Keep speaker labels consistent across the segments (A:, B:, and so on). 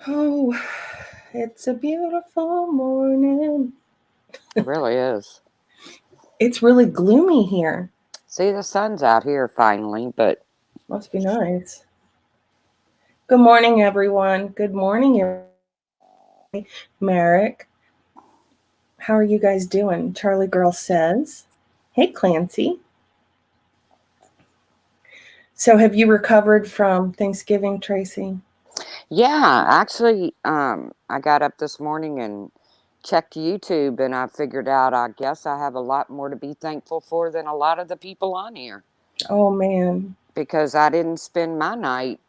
A: Oh, it's a beautiful morning.
B: It really is.
A: It's really gloomy here.
B: See, the sun's out here finally, but
A: Must be nice. Good morning, everyone. Good morning, Merrick. How are you guys doing? Charlie Girl says, "Hey, Clancy. So, have you recovered from Thanksgiving, Tracy?"
B: yeah, actually, I got up this morning and checked YouTube, and I figured out I guess I have a lot more to be thankful for than a lot of the people on here
A: Oh, man.
B: because I didn't spend my night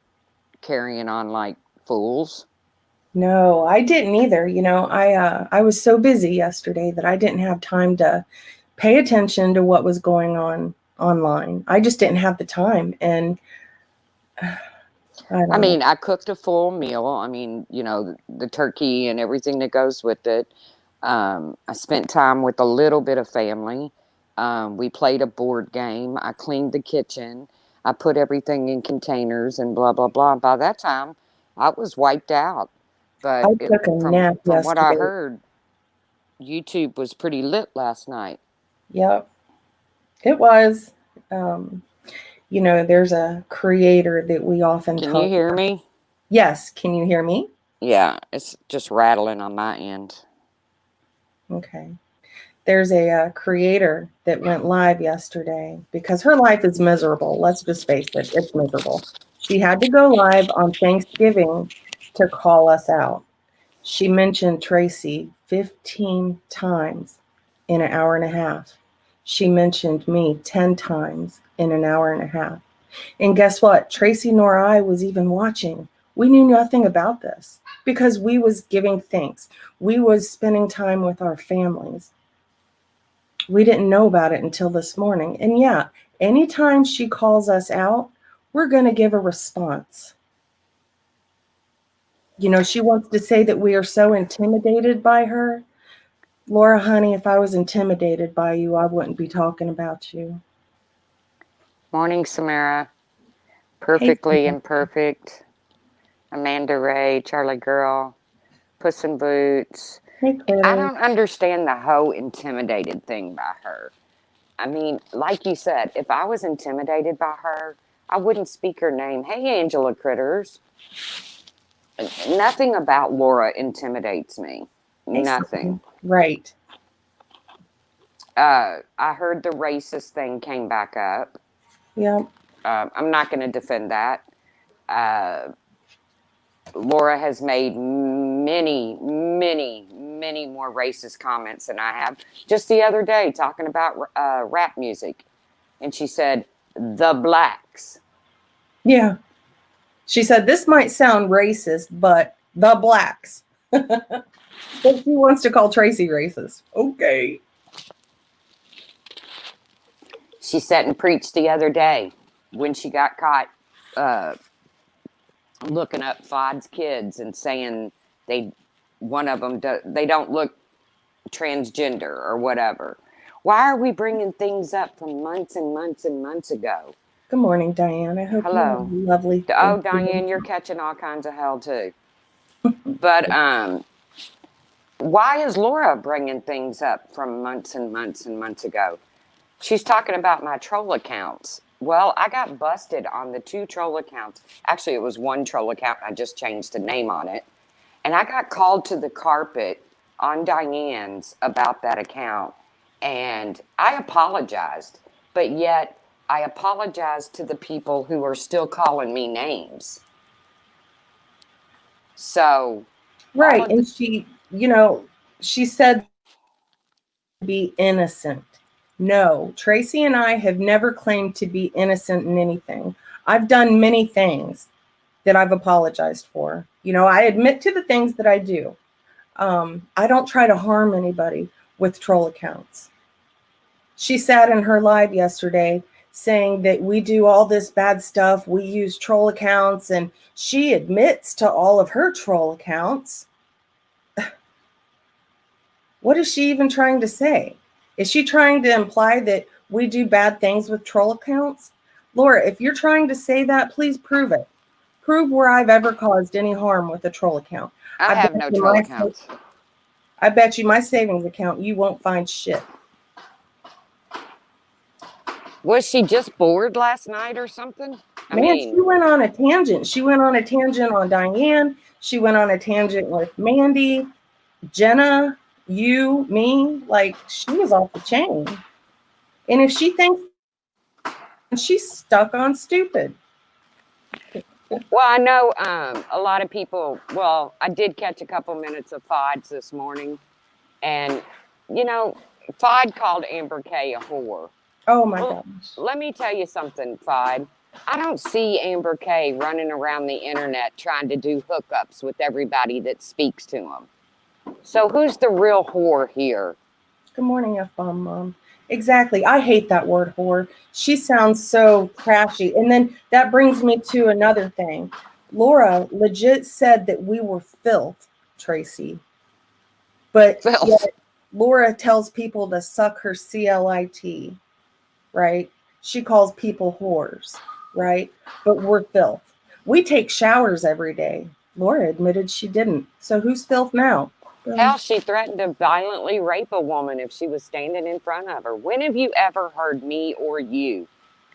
B: carrying on like fools.
A: No, I didn't either. I was so busy yesterday that I didn't have time to pay attention to what was going on online. I just didn't have the time, and I
B: I
A: don't know.
B: mean, I cooked a full meal. I mean, the turkey and everything that goes with it. I spent time with a little bit of family. We played a board game. I cleaned the kitchen. I put everything in containers and blah blah blah. By that time, I was wiped out.
A: I
B: But
A: took a nap
B: from what I
A: yesterday.
B: heard, YouTube was pretty lit last night.
A: Yep, it was. Um, there's a creator that we often
B: Can you
A: talk
B: hear
A: about.
B: me?
A: Yes, can you hear me?
B: Yeah, it's just rattling on my end.
A: Okay. There's a creator that went live yesterday because her life is miserable. Let's just face it, it's miserable. She had to go live on Thanksgiving to call us out. She mentioned Tracy 15 times in an hour and a half. She mentioned me 10 times in an hour and a half. And guess what? Tracy nor I was even watching. We knew nothing about this because we was giving thanks. We was spending time with our families. We didn't know about it until this morning. And yeah, anytime she calls us out, we're going to give a response. She wants to say that we are so intimidated by her. Laura, honey, if I was intimidated by you, I wouldn't be talking about you.
B: Morning, Samara.
A: Hey,
B: Perfectly imperfect. Amanda Ray, Charlie Girl, Puss in Boots.
A: hey,
B: I
A: critter.
B: don't understand the whole intimidated thing by her. I mean, like you said, if I was intimidated by her, I wouldn't speak her name. Hey, Angela Critters. Nothing about Laura intimidates me.
A: Hey,
B: Nothing.
A: Sydney. Right.
B: I heard the racist thing came back up.
A: Yep.
B: I'm not going to defend that. Uh, Laura has made many, many, many more racist comments than I have. Just the other day, talking about rap music, and she said, the blacks.
A: Yeah. She said this might sound racist, but the blacks. But she wants to call Tracy racist. Okay.
B: She sat and preached the other day when she got caught uh, looking up Fod's kids and saying they, one of them, they don't look transgender or whatever. Why are we bringing things up from months and months and months ago?
A: Good morning, Diane. I hope you had
B: Hello.
A: a lovely
B: Oh,
A: Thanksgiving.
B: Diane, you're catching all kinds of hell too. But why is Laura bringing things up from months and months and months ago? She's talking about my troll accounts. Well, I got busted on the 2 troll accounts. Actually, it was 1 troll account. I just changed the name on it. And I got called to the carpet on Diane's about that account. And I apologized. But yet, I apologized to the people who are still calling me names. So, all
A: Right.
B: of the
A: And she said be innocent. No, Tracy and I have never claimed to be innocent in anything. I've done many things that I've apologized for. I admit to the things that I do. I don't try to harm anybody with troll accounts. She sat in her live yesterday saying that we do all this bad stuff. We use troll accounts, and she admits to all of her troll accounts. What is she even trying to say? Is she trying to imply that we do bad things with troll accounts? Laura, if you're trying to say that, please prove it. Prove where I've ever caused any harm with a troll account.
B: I have no troll accounts.
A: I bet you my savings account, you won't find shit.
B: Was she just bored last night or something?
A: She went on a tangent. She went on a tangent on Diane. She went on a tangent with Mandy, Jenna, you, me. Like, she was off the chain. And if she thinks she's stuck on stupid.
B: Well, I know a lot of people. Well, I did catch a couple minutes of Fods this morning, and you know, Fod called Amber Kay a whore.
A: Oh my gosh.
B: Let me tell you something, Fod. I don't see Amber Kay running around the internet trying to do hookups with everybody that speaks to him. So who's the real whore here?
A: Good morning, F-bomb mom. Exactly. I hate that word whore. She sounds so trashy. And then that brings me to another thing. Laura legit said that we were filth, Tracy. But yet Laura tells people to suck her CLIT, right? She calls people whores, right? But we're filth. We take showers every day. Laura admitted she didn't. So who's filth now?
B: Hell, she threatened to violently rape a woman if she was standing in front of her. When have you ever heard me or you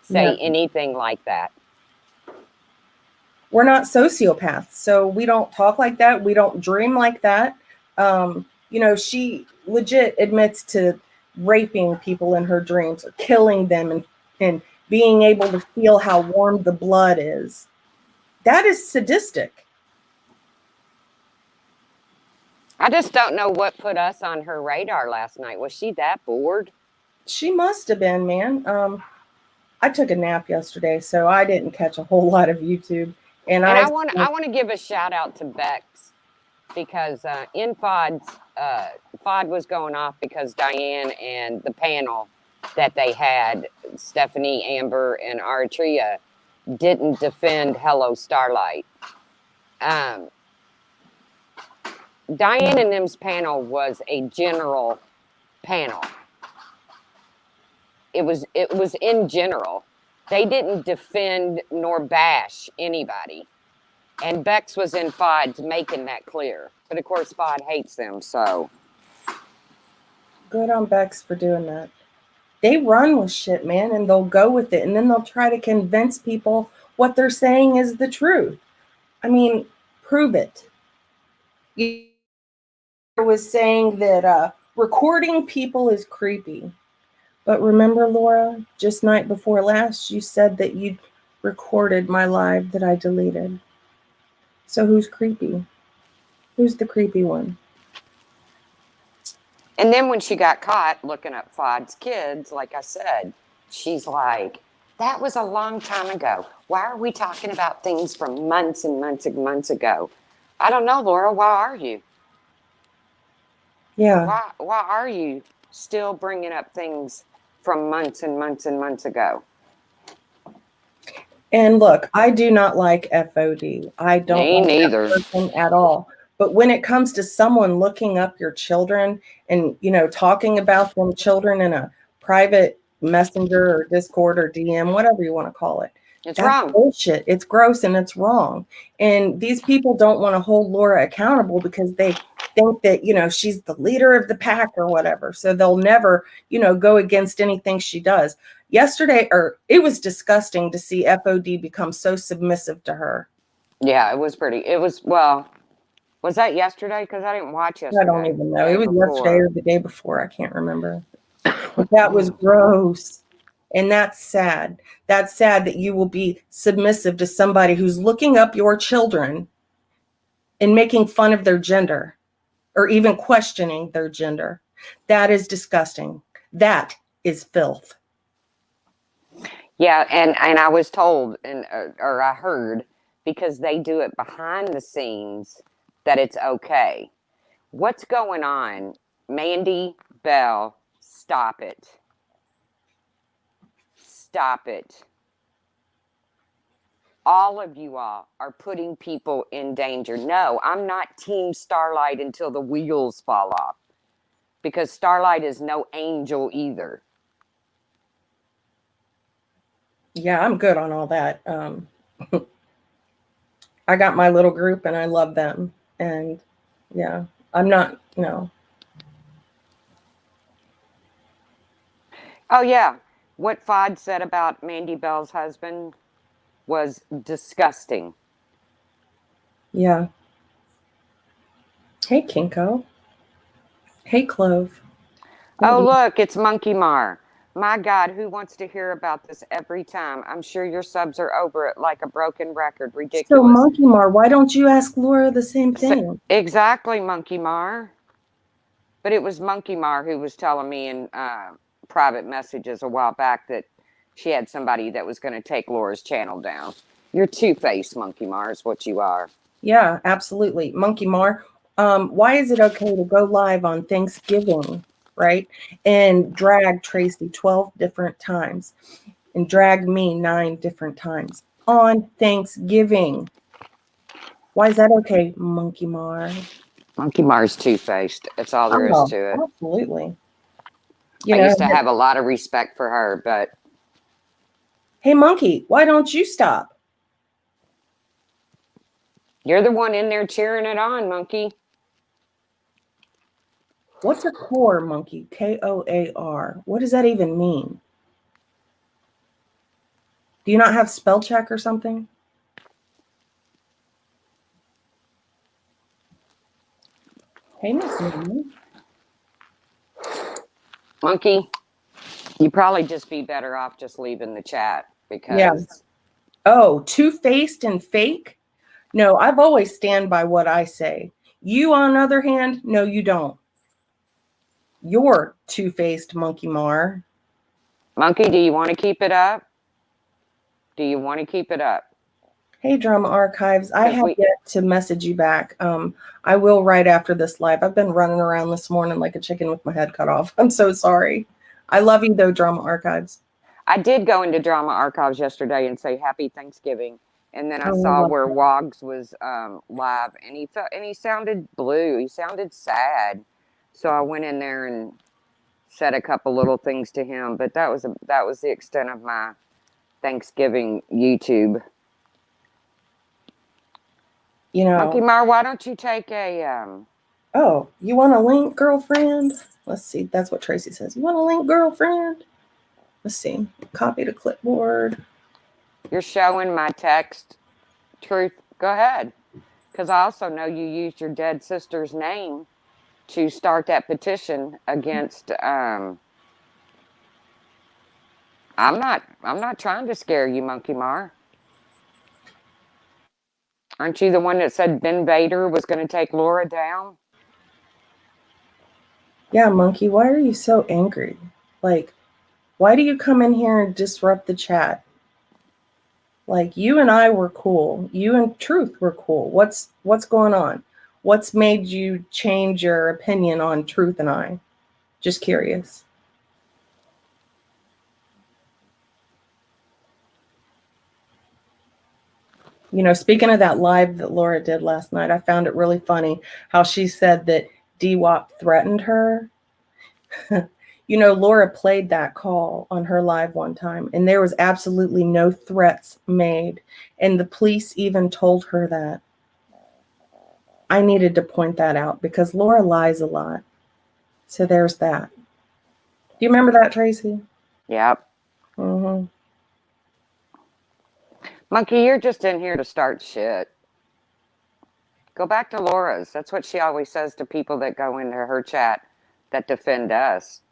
B: say anything like that?
A: We're not sociopaths, so we don't talk like that. We don't dream like that. She legit admits to raping people in her dreams or killing them and being able to feel how warm the blood is. That is sadistic.
B: I just don't know what put us on her radar last night. Was she that bored?
A: She must have been, man. I took a nap yesterday, so I didn't catch a whole lot of YouTube. And I
B: want to give a shout out to Bex because in Fod was going off because Diane and the panel that they had, Stephanie, Amber, and Aratria, didn't defend Hello Starlight. Diane and them's panel was a general panel. It was in general. They didn't defend nor bash anybody. And Bex was in Fod making that clear. But of course, Fod hates them, so.
A: Good on Bex for doing that. They run with shit, man, and they'll go with it. And then they'll try to convince people what they're saying is the truth. I mean, prove it. You was saying that recording people is creepy. But remember, Laura, just night before last, you said that you'd recorded my live that I deleted. So who's creepy? Who's the creepy one?
B: And then when she got caught looking up Fod's kids, like I said, she's like, that was a long time ago. Why are we talking about things from months and months and months ago? I don't know, Laura. Why are you?
A: Yeah.
B: Why are you still bringing up things from months and months and months ago?
A: And look, I do not like FOD. I don't
B: Me
A: like
B: neither.
A: that person at all. But when it comes to someone looking up your children and, talking about them children in a private messenger or Discord or DM, whatever you want to call it,
B: It's
A: that's
B: wrong.
A: bullshit. It's gross and it's wrong. And these people don't want to hold Laura accountable because they think that, she's the leader of the pack or whatever. So they'll never, go against anything she does. Yesterday, it was disgusting to see FOD become so submissive to her.
B: Yeah, it was pretty. Was that yesterday? Because I didn't watch yesterday.
A: I don't even know. It was yesterday or the day before. I can't remember. But that was gross. And that's sad. That's sad that you will be submissive to somebody who's looking up your children and making fun of their gender or even questioning their gender. That is disgusting. That is filth.
B: Yeah, and I was told, or I heard, because they do it behind the scenes, that it's okay. What's going on? Mandy Bell, stop it. Stop it. All of you all are putting people in danger. No, I'm not Team Starlight until the wheels fall off. Because Starlight is no angel either.
A: Yeah, I'm good on all that. I got my little group and I love them. And yeah, I'm not,
B: Oh yeah, what Fod said about Mandy Bell's husband was disgusting.
A: yeah. Hey, Kinko. Hey, Clove.
B: Oh look, it's Monkey Mar. My God, who wants to hear about this every time? I'm sure your subs are over it like a broken record.
A: So,
B: Ridiculous.
A: Monkey Mar, why don't you ask Laura the same
B: So,
A: thing?
B: exactly, Monkey Mar. But it was Monkey Mar who was telling me in private messages a while back that she had somebody that was going to take Laura's channel down. You're two-faced, Monkey Mar, is what you are.
A: Yeah, absolutely. Monkey Mar, why is it okay to go live on Thanksgiving, right? And drag Tracy 12 different times and drag me 9 different times on Thanksgiving? Why is that okay, Monkey Mar?
B: Monkey Mar's two-faced. That's all there is
A: Oh,
B: to it.
A: absolutely.
B: I used to have a lot of respect for her, but
A: hey, Monkey, why don't you stop?
B: you're the one in there cheering it on, Monkey.
A: What's a core, Monkey? Koar. What does that even mean? Do you not have spell check or something? Hey, Miss Mimi.
B: Monkey, you probably just be better off just leaving the chat
A: Yeah.
B: because
A: Oh, two-faced and fake? No, I've always stand by what I say. You, on the other hand, no, you don't. You're two-faced, Monkey Mar.
B: Monkey, do you want to keep it up? Do you want to keep it up?
A: Hey, Drama Archives. I have
B: We,
A: yet to message you back. I will right after this live. I've been running around this morning like a chicken with my head cut off. I'm so sorry. I love you, though, Drama Archives.
B: I did go into Drama Archives yesterday and say Happy Thanksgiving, and then I
A: Oh,
B: saw
A: love
B: where
A: that.
B: Wogs was live, and he sounded blue. He sounded sad, so I went in there and said a couple little things to him. But that was the extent of my Thanksgiving YouTube. Monkey Mar, why don't you take a
A: Oh, you want a link, girlfriend? Let's see. That's what Tracy says. You want a link, girlfriend? Let's see. Copy to clipboard.
B: You're showing my text truth. Go ahead, because I also know you used your dead sister's name to start that petition against. I'm not trying to scare you, Monkey Mar. Aren't you the one that said Ben Vader was going to take Laura down?
A: Yeah, Monkey, why are you so angry? Like, why do you come in here and disrupt the chat? Like, you and I were cool. You and Truth were cool. What's going on? What's made you change your opinion on Truth and I? Just curious. You know, speaking of that live that Laura did last night, I found it really funny how she said that DWAP threatened her. You know, Laura played that call on her live one time, and there was absolutely no threats made. And the police even told her that. I needed to point that out because Laura lies a lot. So there's that. Do you remember that, Tracy?
B: Yep.
A: Mm-hmm.
B: Monkey, you're just in here to start shit. Go back to Laura's. That's what she always says to people that go into her chat that defend us.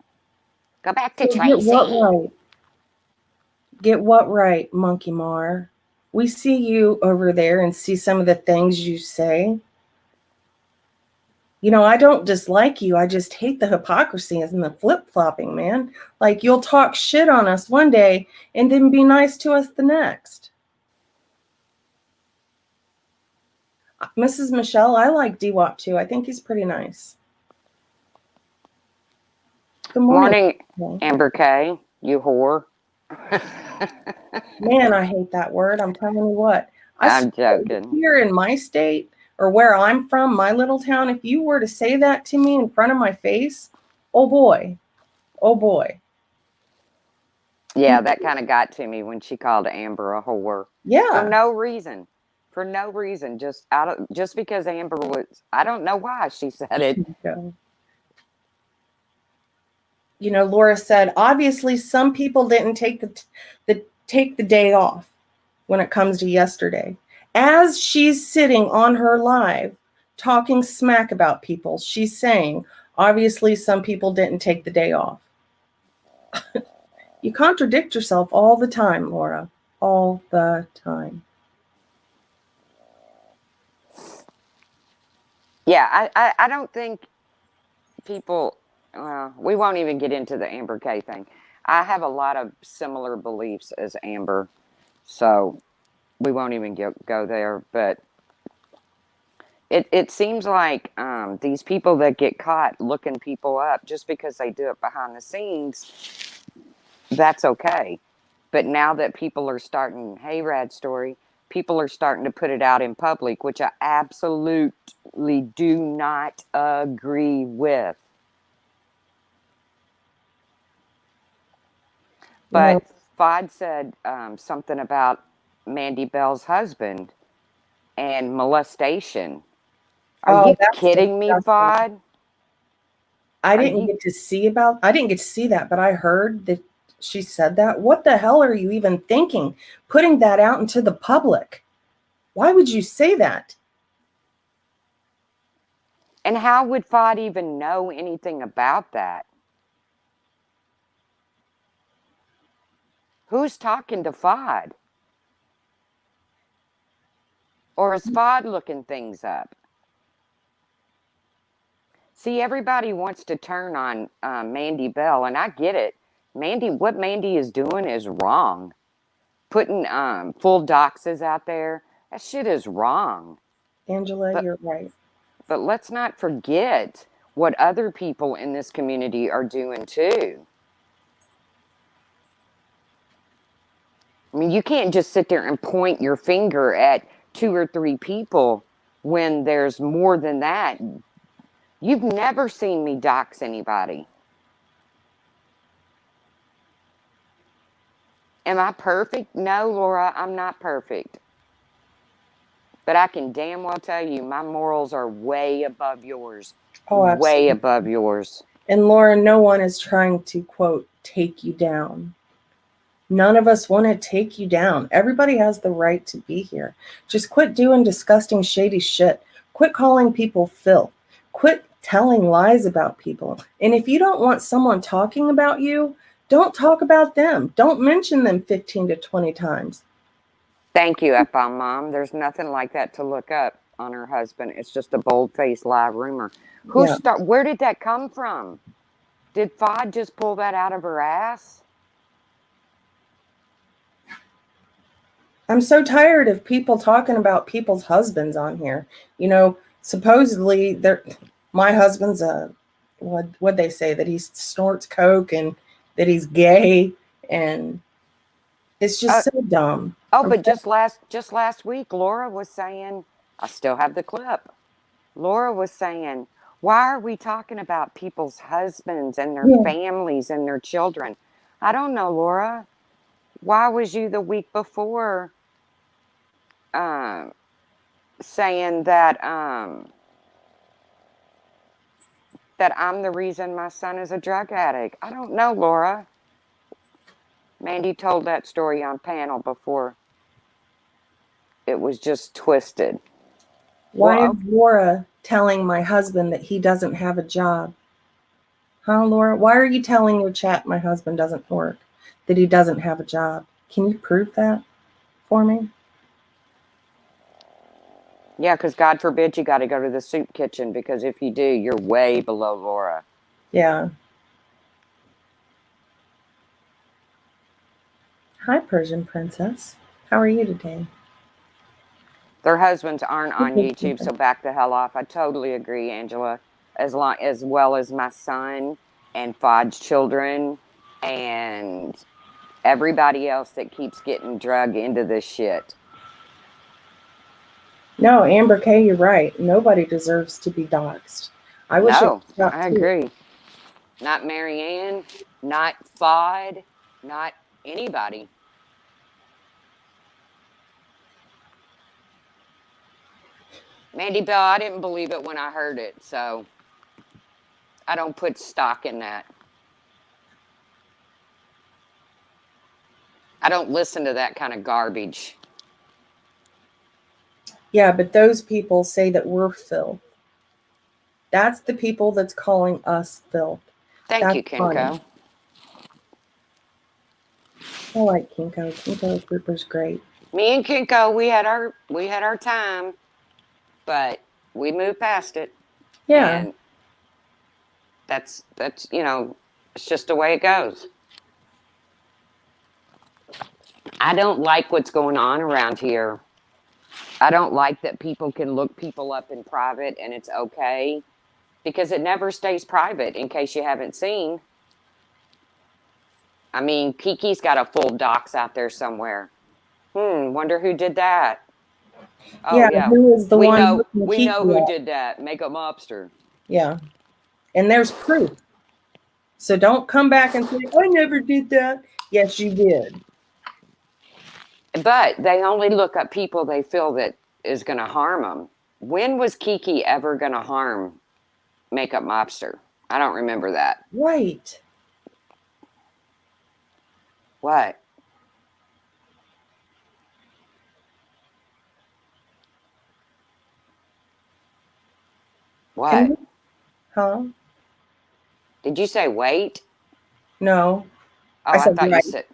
B: Go back to
A: So
B: Tracy.
A: get what right? Get what right, Monkey Mar? We see you over there and see some of the things you say. You know, I don't dislike you. I just hate the hypocrisy and the flip-flopping, man. Like, you'll talk shit on us one day and then be nice to us the next. Mrs. Michelle, I like DWAP too. I think he's pretty nice. Good morning.
B: Amber K, you whore.
A: Man, I hate that word. I'm telling you what.
B: I'm joking.
A: Here in my state or where I'm from, my little town, if you were to say that to me in front of my face, oh boy. Oh boy.
B: Yeah, that kind of got to me when she called Amber a whore.
A: Yeah.
B: For no reason. for no reason, just because Amber was. I don't know why she said it.
A: Go. You know, Laura said, obviously some people didn't take the day off when it comes to yesterday. As she's sitting on her live talking smack about people, she's saying, obviously some people didn't take the day off. You contradict yourself all the time, Laura, all the time.
B: Yeah, I don't think people, we won't even get into the Amber Kay thing. I have a lot of similar beliefs as Amber, so we won't even go there. But it seems like these people that get caught looking people up just because they do it behind the scenes, that's okay. But now that people are starting, hey, Rad Story, people are starting to put it out in public, which I absolutely do not agree with.
A: No.
B: But Fod said something about Mandy Bell's husband and molestation. Are
A: Oh,
B: you
A: that's
B: kidding me,
A: disgusting.
B: Fod?
A: I
B: Are
A: didn't
B: you?
A: get to see that, but I heard that she said that. What the hell are you even thinking? Putting that out into the public. Why would you say that?
B: And how would Fod even know anything about that? Who's talking to Fod? Or is Fod looking things up? See, everybody wants to turn on Mandy Bell, and I get it. What Mandy is doing is wrong. Putting full doxes out there, that shit is wrong.
A: Angela,
B: But
A: you're right.
B: but let's not forget what other people in this community are doing too. I mean, you can't just sit there and point your finger at 2 or 3 people when there's more than that. You've never seen me dox anybody. Am I perfect? No, Laura, I'm not perfect. But I can damn well tell you my morals are way above yours.
A: Oh,
B: Way
A: absolutely.
B: above yours.
A: And Laura, no one is trying to, quote, take you down. None of us want to take you down. Everybody has the right to be here. Just quit doing disgusting, shady shit. Quit calling people filth. Quit telling lies about people. And if you don't want someone talking about you, don't talk about them. Don't mention them 15 to 20 times.
B: Thank you, F-Bomb Mom. There's nothing like that to look up on her husband. It's just a bold-faced lie rumor.
A: Yeah.
B: Where did that come from? Did Fod just pull that out of her ass?
A: I'm so tired of people talking about people's husbands on here. You know, supposedly my husband's a what they say, that he snorts coke and that he's gay, and it's
B: Uh,
A: just so dumb.
B: oh, but just last week, Laura was saying, I still have the clip. Laura was saying, why are we talking about people's husbands and their
A: Yeah.
B: families and their children? I don't know, Laura. Why was you the week before um, saying that I'm the reason my son is a drug addict? I don't know, Laura. Mandy told that story on panel before it was just twisted.
A: Why is
B: Well,
A: Laura telling my husband that he doesn't have a job? Huh, Laura? Why are you telling your chat my husband doesn't work, that he doesn't have a job? Can you prove that for me?
B: yeah, because God forbid you got to go to the soup kitchen, because if you do, you're way below Laura.
A: Yeah. Hi, Persian Princess. How are you today?
B: Their husbands aren't on YouTube, so back the hell off. I totally agree, Angela. As well as my son and Fod's children and everybody else that keeps getting drug into this shit.
A: No, Amber Kay, you're right. Nobody deserves to be doxxed. I wish it
B: No,
A: was stopped
B: I
A: too.
B: agree. Not Marianne, not Fod, not anybody. Mandy Bell, I didn't believe it when I heard it, so I don't put stock in that. I don't listen to that kind of garbage.
A: Yeah, but those people say that we're filth. That's the people that's calling us filth.
B: Thank
A: That's
B: you,
A: funny.
B: Kinko.
A: I like Kinko. Kinko Trooper's great.
B: Me and Kinko, we had our time, but we moved past it.
A: Yeah.
B: And that's it's just the way it goes. I don't like what's going on around here. I don't like that people can look people up in private and it's okay, because it never stays private, in case you haven't seen. I mean, Kiki's got a full docs out there somewhere. Wonder who did that. Oh
A: Yeah,
B: yeah.
A: who is the
B: We
A: one
B: know
A: looking
B: we
A: Kiki
B: know who
A: up?
B: did that. Makeup mobster.
A: Yeah. And there's proof. So don't come back and say, I never did that. Yes, you did.
B: But they only look up people they feel that is going to harm them. When was Kiki ever going to harm Makeup Mobster? I don't remember that.
A: Right.
B: What? What?
A: And, huh?
B: Did you say wait?
A: No.
B: Oh,
A: I
B: I
A: said
B: thought you
A: right.
B: said.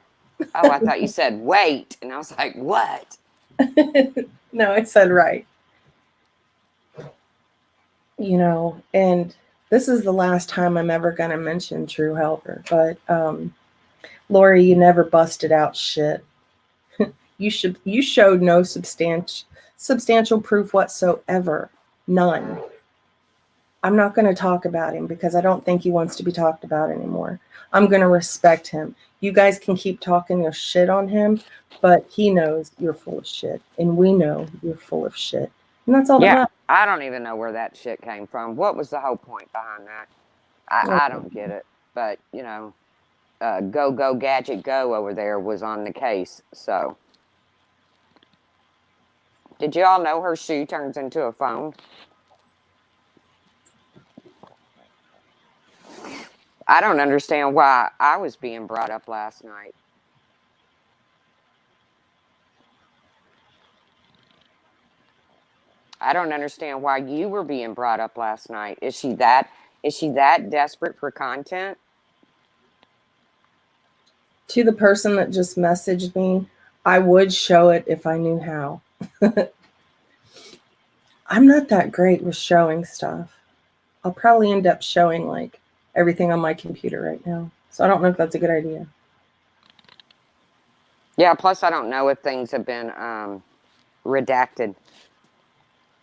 B: Oh, I thought you said wait, and I was like, what?
A: No, I said right. And this is the last time I'm ever going to mention True Helper, but Lori, you never busted out shit. You showed no substantial proof whatsoever. None. I'm not going to talk about him because I don't think he wants to be talked about anymore. I'm going to respect him. You guys can keep talking your shit on him, but he knows you're full of shit, and we know you're full of shit. And that's all that
B: Yeah,
A: matters.
B: I don't even know where that shit came from. What was the whole point behind that? I don't get it. But Go Gadget Go over there was on the case. So, did you all know her shoe turns into a phone? I don't understand why I was being brought up last night. I don't understand why you were being brought up last night. Is she that desperate for content?
A: To the person that just messaged me, I would show it if I knew how. I'm not that great with showing stuff. I'll probably end up showing like everything on my computer right now. So I don't know if that's a good idea.
B: Yeah, plus I don't know if things have been redacted.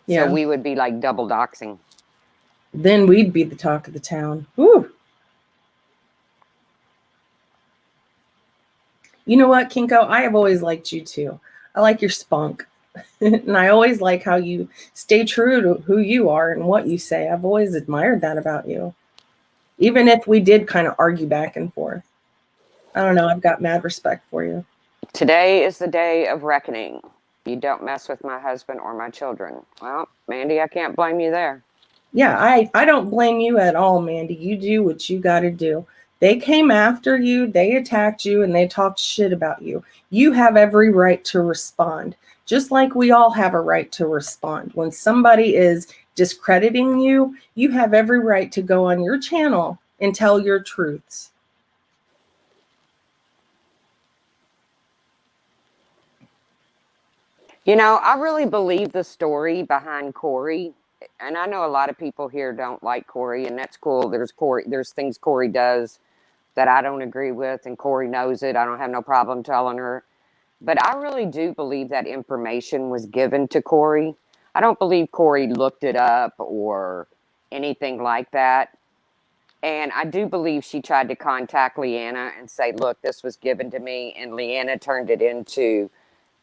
A: Yeah.
B: So we would be like double doxing.
A: Then we'd be the talk of the town. Woo. You know what, Kinko? I have always liked you too. I like your spunk. And I always like how you stay true to who you are and what you say. I've always admired that about you. Even if we did kind of argue back and forth. I don't know. I've got mad respect for you.
B: Today is the day of reckoning. You don't mess with my husband or my children. Well, Mandy, I can't blame you there.
A: Yeah, I don't blame you at all, Mandy. You do what you got to do. They came after you, they attacked you, and they talked shit about you. You have every right to respond, just like we all have a right to respond. When somebody is discrediting you, you have every right to go on your channel and tell your truths.
B: I really believe the story behind Corey. And I know a lot of people here don't like Corey, and that's cool. There's things Corey does that I don't agree with, and Corey knows it. I don't have no problem telling her. But I really do believe that information was given to Corey. I don't believe Corey looked it up or anything like that. And I do believe she tried to contact Leanna and say, look, this was given to me. And Leanna turned it into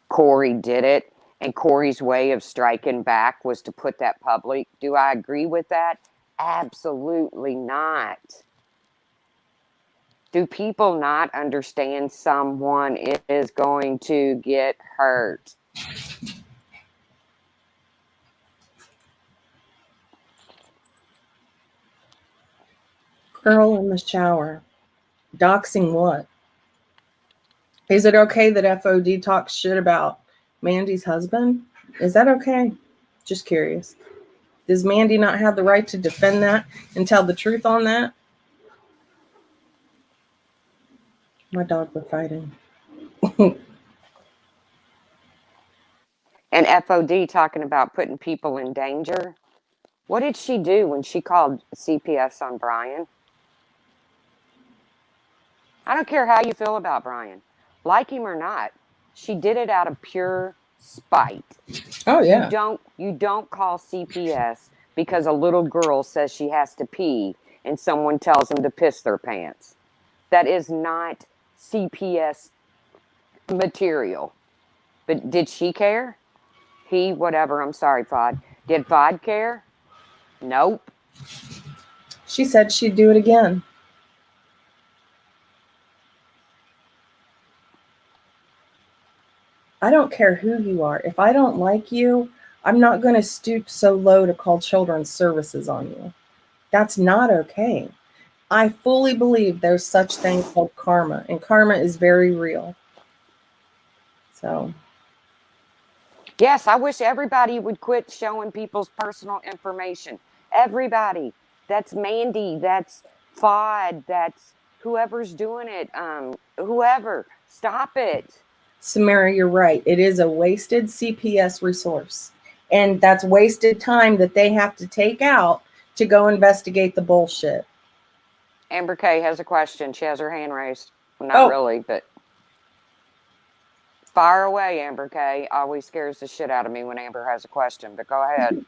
B: Corey did it. And Corey's way of striking back was to put that public. Do I agree with that? Absolutely not. Do people not understand someone is going to get hurt?
A: Pearl in the shower. Doxing what? Is it okay that FOD talks shit about Mandy's husband? Is that okay? Just curious. Does Mandy not have the right to defend that and tell the truth on that? My dogs were fighting.
B: And FOD talking about putting people in danger. What did she do when she called CPS on Brian? I don't care how you feel about Brian, like him or not. She did it out of pure spite.
A: Oh, yeah.
B: You don't call CPS because a little girl says she has to pee and someone tells them to piss their pants. That is not CPS material. But did she care? He, whatever, I'm sorry, Fod. Did Fod care? Nope.
A: She said she'd do it again. I don't care who you are. If I don't like you, I'm not going to stoop so low to call children's services on you. That's not okay. I fully believe there's such thing called karma, and karma is very real. So,
B: Yes, I wish everybody would quit showing people's personal information. Everybody. That's Mandy. That's Fod. That's whoever's doing it. Whoever. Stop it.
A: Samara, you're right. It is a wasted CPS resource. And that's wasted time that they have to take out to go investigate the bullshit.
B: Amber K has a question. She has her hand raised. Well, not really, but fire away, Amber K. Always scares the shit out of me when Amber has a question, but go ahead.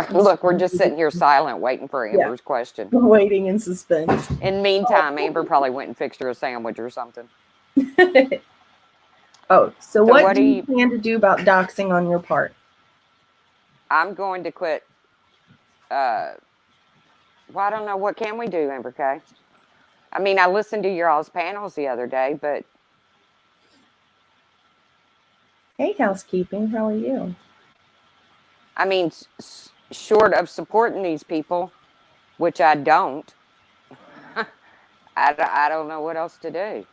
B: Look, we're just sitting here silent, waiting for Amber's question.
A: Waiting in suspense.
B: In the meantime, Amber probably went and fixed her a sandwich or something.
A: So what do you plan to do about doxing on your part?
B: I'm going to quit. Well, I don't know. What can we do, Amber K? I mean, I listened to your all's panels the other day, but...
A: Hey, housekeeping, how are you?
B: I mean, short of supporting these people, which I don't, I don't know what else to do.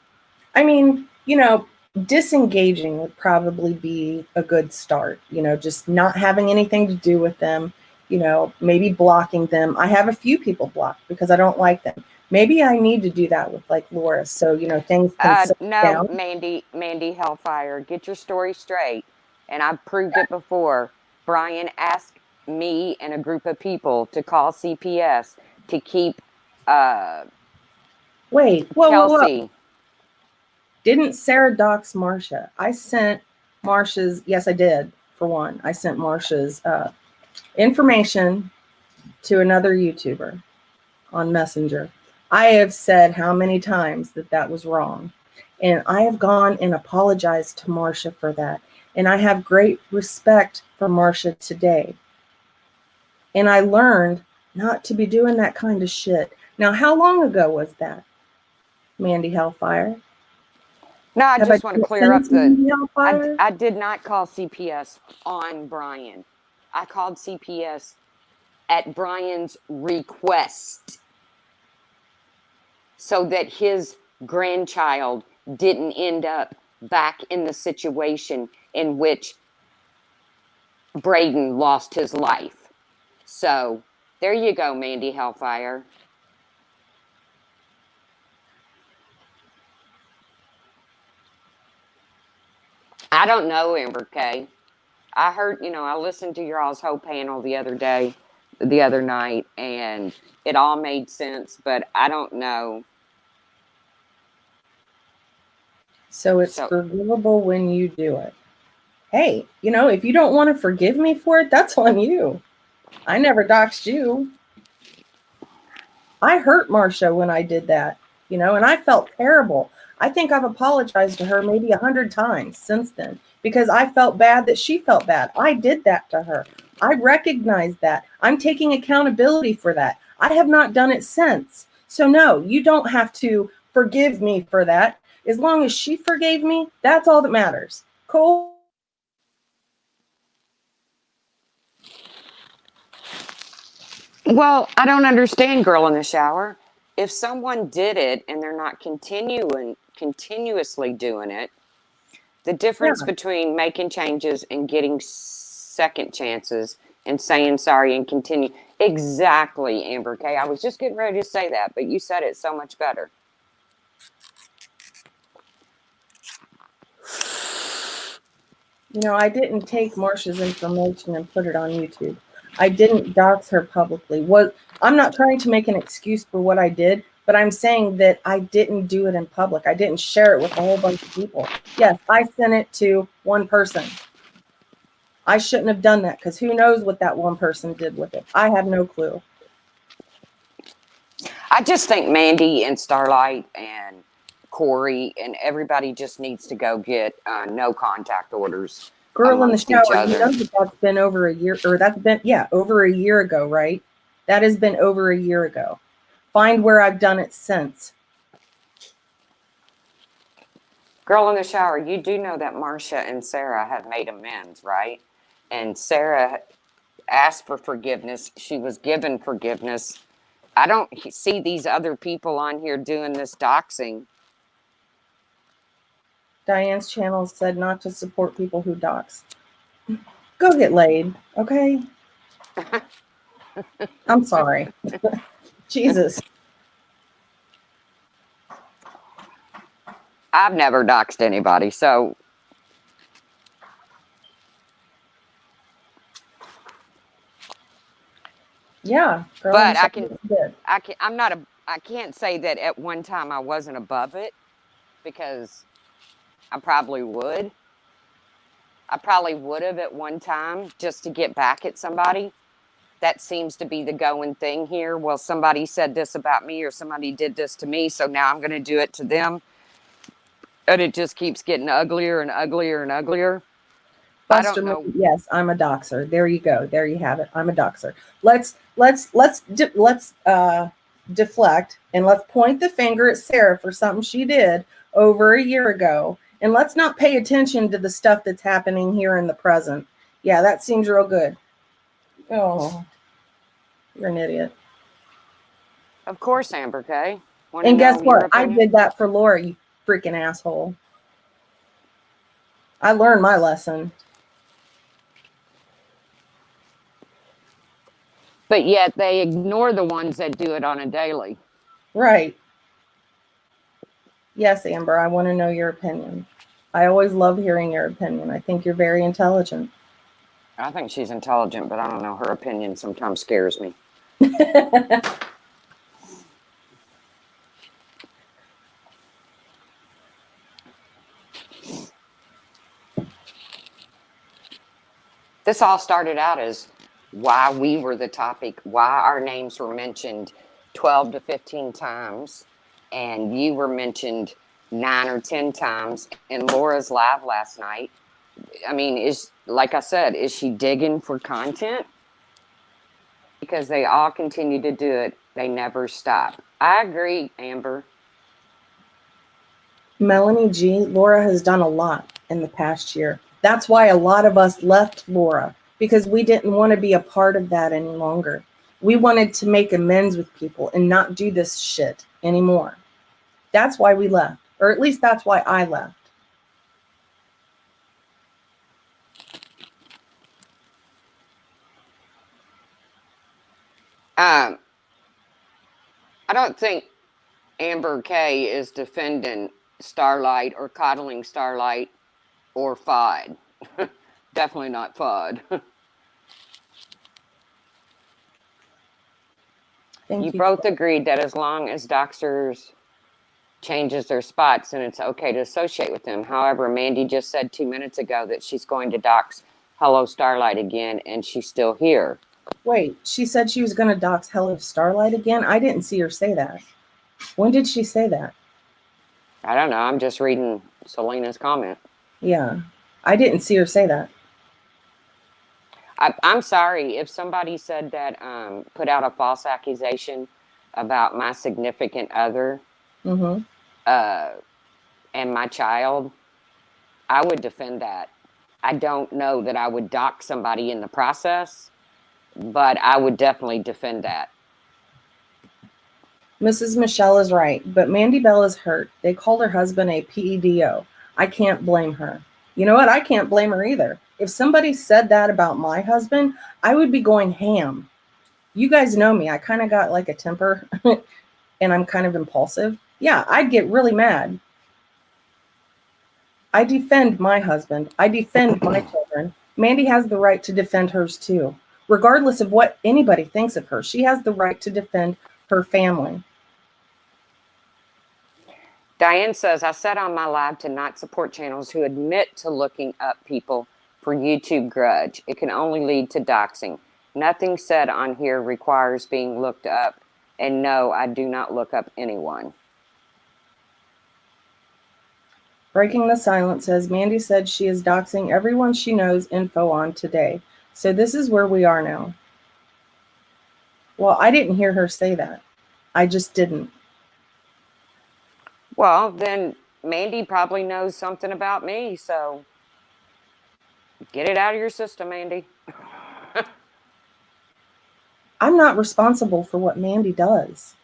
A: I mean, disengaging would probably be a good start. Just not having anything to do with them, maybe blocking them. I have a few people blocked because I don't like them. Maybe I need to do that with like Laura. So, things can
B: no,
A: down.
B: Mandy Hellfire, get your story straight. And I've proved it before. Brian asked me and a group of people to call CPS to keep
A: Kelsey.
B: Whoa.
A: Didn't Sarah dox Marsha? I sent Marsha's, yes, I did, for one. I sent Marsha's information to another YouTuber on Messenger. I have said how many times that was wrong. And I have gone and apologized to Marsha for that. And I have great respect for Marsha today. And I learned not to be doing that kind of shit. Now, how long ago was that, Mandy Hellfire?
B: No, I just want to clear up I did not call CPS on Brian. I called CPS at Brian's request so that his grandchild didn't end up back in the situation in which Braden lost his life. So there you go, Mandy Hellfire. I don't know, Amber K. I heard, I listened to your all's whole panel the other night, and it all made sense, but I don't know.
A: So it's forgivable when you do it. Hey, if you don't want to forgive me for it, that's on you. I never doxed you. I hurt Marsha when I did that, and I felt terrible. I think I've apologized to her maybe 100 times since then because I felt bad that she felt bad. I did that to her. I recognize that. I'm taking accountability for that. I have not done it since. So no, you don't have to forgive me for that. As long as she forgave me, that's all that matters. Cole.
B: Well, I don't understand girl in the shower. If someone did it and they're not continuously doing it, the
A: Yeah.
B: difference between making changes and getting second chances and saying sorry and continue. Exactly, Amber Kay. I was just getting ready to say that, but you said it so much better.
A: You know, I didn't take Marsha's information and put it on YouTube. I didn't dox her publicly. I'm not trying to make an excuse for what I did, but I'm saying that I didn't do it in public. I didn't share it with a whole bunch of people. Yes, I sent it to one person. I shouldn't have done that because who knows what that one person did with it. I have no clue.
B: I just think Mandy and Starlight and Corey and everybody just needs to go get no contact orders
A: Girl in the
B: amongst each
A: shower, you
B: other.
A: know that's been over a year, or that's been, yeah, over a year ago, right? That has been over a year ago. Find where I've done it since.
B: Girl in the shower, you do know that Marcia and Sarah have made amends, right? And Sarah asked for forgiveness. She was given forgiveness. I don't see these other people on here doing this doxing.
A: Diane's channel said not to support people who dox. Go get laid, okay? I'm sorry. Jesus.
B: I've never doxed anybody, so
A: Yeah, girl,
B: but I can't say that at one time I wasn't above it because I probably would. I probably would have at one time just to get back at somebody. That seems to be the going thing here. Well, somebody said this about me or somebody did this to me, so now I'm going to do it to them. And it just keeps getting uglier and uglier and uglier. I
A: Buster,
B: don't know.
A: yes, I'm a doxer. There you go. There you have it. I'm a doxer. Let's deflect and let's point the finger at Sarah for something she did over a year ago, and let's not pay attention to the stuff that's happening here in the present. Yeah, that seems real good. Oh, you're an idiot.
B: Of course, Amber Kay.
A: And guess what? I did that for Laura, you freaking asshole. I learned my lesson.
B: But yet they ignore the ones that do it on a daily.
A: Right. Yes, Amber, I want to know your opinion. I always love hearing your opinion. I think you're very intelligent.
B: I think she's intelligent, but I don't know. Her opinion sometimes scares me. This all started out as why we were the topic, why our names were mentioned 12 to 15 times, and you were mentioned 9 or 10 times in Laura's live last night. I mean, like I said, is she digging for content? Because they all continue to do it. They never stop. I agree, Amber.
A: Melanie G, Laura has done a lot in the past year. That's why a lot of us left Laura, because we didn't want to be a part of that any longer. We wanted to make amends with people and not do this shit anymore. That's why we left, or at least that's why I left.
B: I don't think Amber Kay is defending Starlight or coddling Starlight or Fod. Definitely not Fod. You both agreed that as long as Doxers changes their spots, then it's okay to associate with them. However, Mandy just said 2 minutes ago that she's going to dox Hello Starlight again, and she's still here.
A: Wait, she said she was going to dox Hello Starlight again? I didn't see her say that. When did she say that?
B: I don't know. I'm just reading Selena's comment.
A: Yeah, I didn't see her say that.
B: I'm sorry if somebody said that, put out a false accusation about my significant other
A: Mm-hmm.
B: uh, and my child. I would defend that. I don't know that I would dock somebody in the process, but I would definitely defend that.
A: Mrs. Michelle is right, but Mandy Bell is hurt. They called her husband a PEDO. I can't blame her. You know what? I can't blame her either. If somebody said that about my husband, I would be going ham. You guys know me. I kind of got like a temper and I'm kind of impulsive. Yeah, I'd get really mad. I defend my husband. I defend my children. Mandy has the right to defend hers too. Regardless of what anybody thinks of her, she has the right to defend her family.
B: Diane says, I said on my live to not support channels who admit to looking up people for YouTube grudge. It can only lead to doxing. Nothing said on here requires being looked up. And no, I do not look up anyone.
A: Breaking the Silence says, Mandy said she is doxing everyone she knows info on today. So this is where we are now. Well, I didn't hear her say that. I just didn't.
B: Well, then Mandy probably knows something about me, so get it out of your system, Mandy.
A: I'm not responsible for what Mandy does.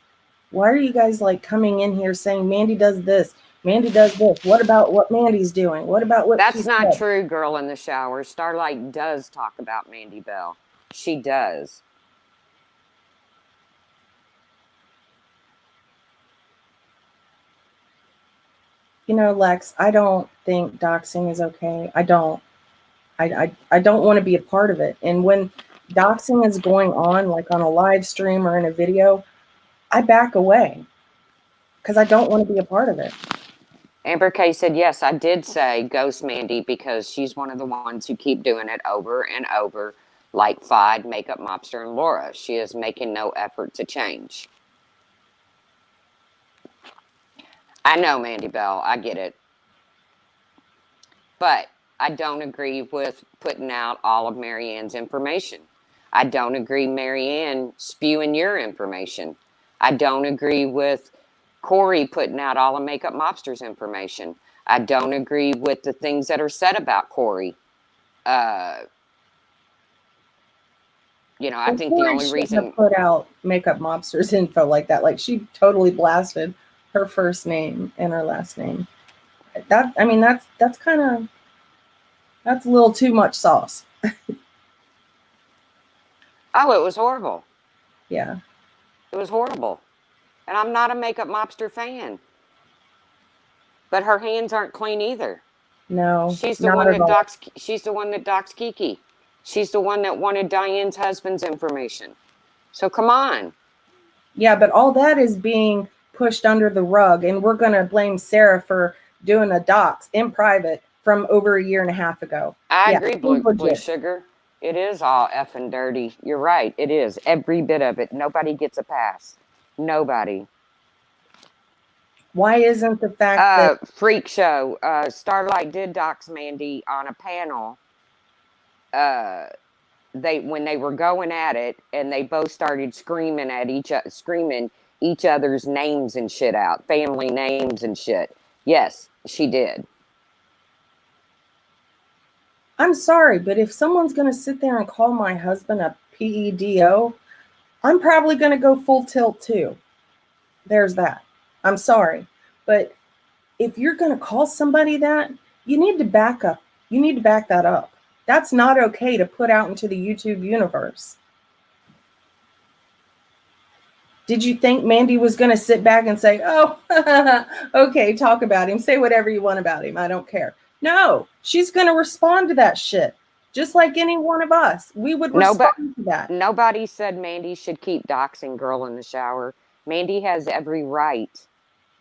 A: Why are you guys like coming in here saying Mandy does this? Mandy does this. What about what Mandy's doing? What about what she
B: That's not
A: said?
B: true, girl in the shower. Starlight does talk about Mandy Bell. She does.
A: You know, Lex, I don't think doxing is okay. I don't. I don't want to be a part of it. And when doxing is going on, like on a live stream or in a video, I back away because I don't want to be a part of it.
B: Amber K said, yes, I did say ghost Mandy because she's one of the ones who keep doing it over and over, like Fide, Makeup Mobster, and Laura. She is making no effort to change. I know, Mandy Bell. I get it. But I don't agree with putting out all of Marianne's information. I don't agree Marianne spewing your information. I don't agree with Corey putting out all of Makeup Mobster's information. I don't agree with the things that are said about Corey. You know, I
A: Well,
B: think the
A: Corey
B: only
A: shouldn't
B: reason
A: have put out Makeup Mobster's info like that. Like she totally blasted her first name and her last name. That I mean, that's kind of that's a little too much sauce.
B: oh, it was horrible.
A: Yeah.
B: It was horrible. And I'm not a Makeup Mobster fan. But her hands aren't clean either.
A: No,
B: She's the
A: not
B: one
A: at
B: that
A: all.
B: docs. She's the one that docs Kiki. She's the one that wanted Diane's husband's information. So come on.
A: Yeah, but all that is being pushed under the rug, and we're going to blame Sarah for doing a docs in private from over a year and a half ago.
B: I
A: Yeah,
B: agree,
A: seems
B: Blue
A: legit.
B: Sugar. It is all effing dirty. You're right. It is. Every bit of it. Nobody gets a pass. Nobody.
A: Why isn't the fact that
B: Freak show. Starlight did dox Mandy on a panel. They when they were going at it, and they both started screaming at screaming each other's names and shit out, family names and shit. Yes, she did.
A: I'm sorry, but if someone's going to sit there and call my husband a PEDO, I'm probably going to go full tilt too. There's that. I'm sorry. But if you're going to call somebody that, you need to back up. You need to back that up. That's not okay to put out into the YouTube universe. Did you think Mandy was going to sit back and say, oh, okay, talk about him. Say whatever you want about him. I don't care. No, she's going to respond to that shit. Just like any one of us. We would
B: Nobody,
A: respond to that.
B: nobody said Mandy should keep doxing girl in the shower. Mandy has every right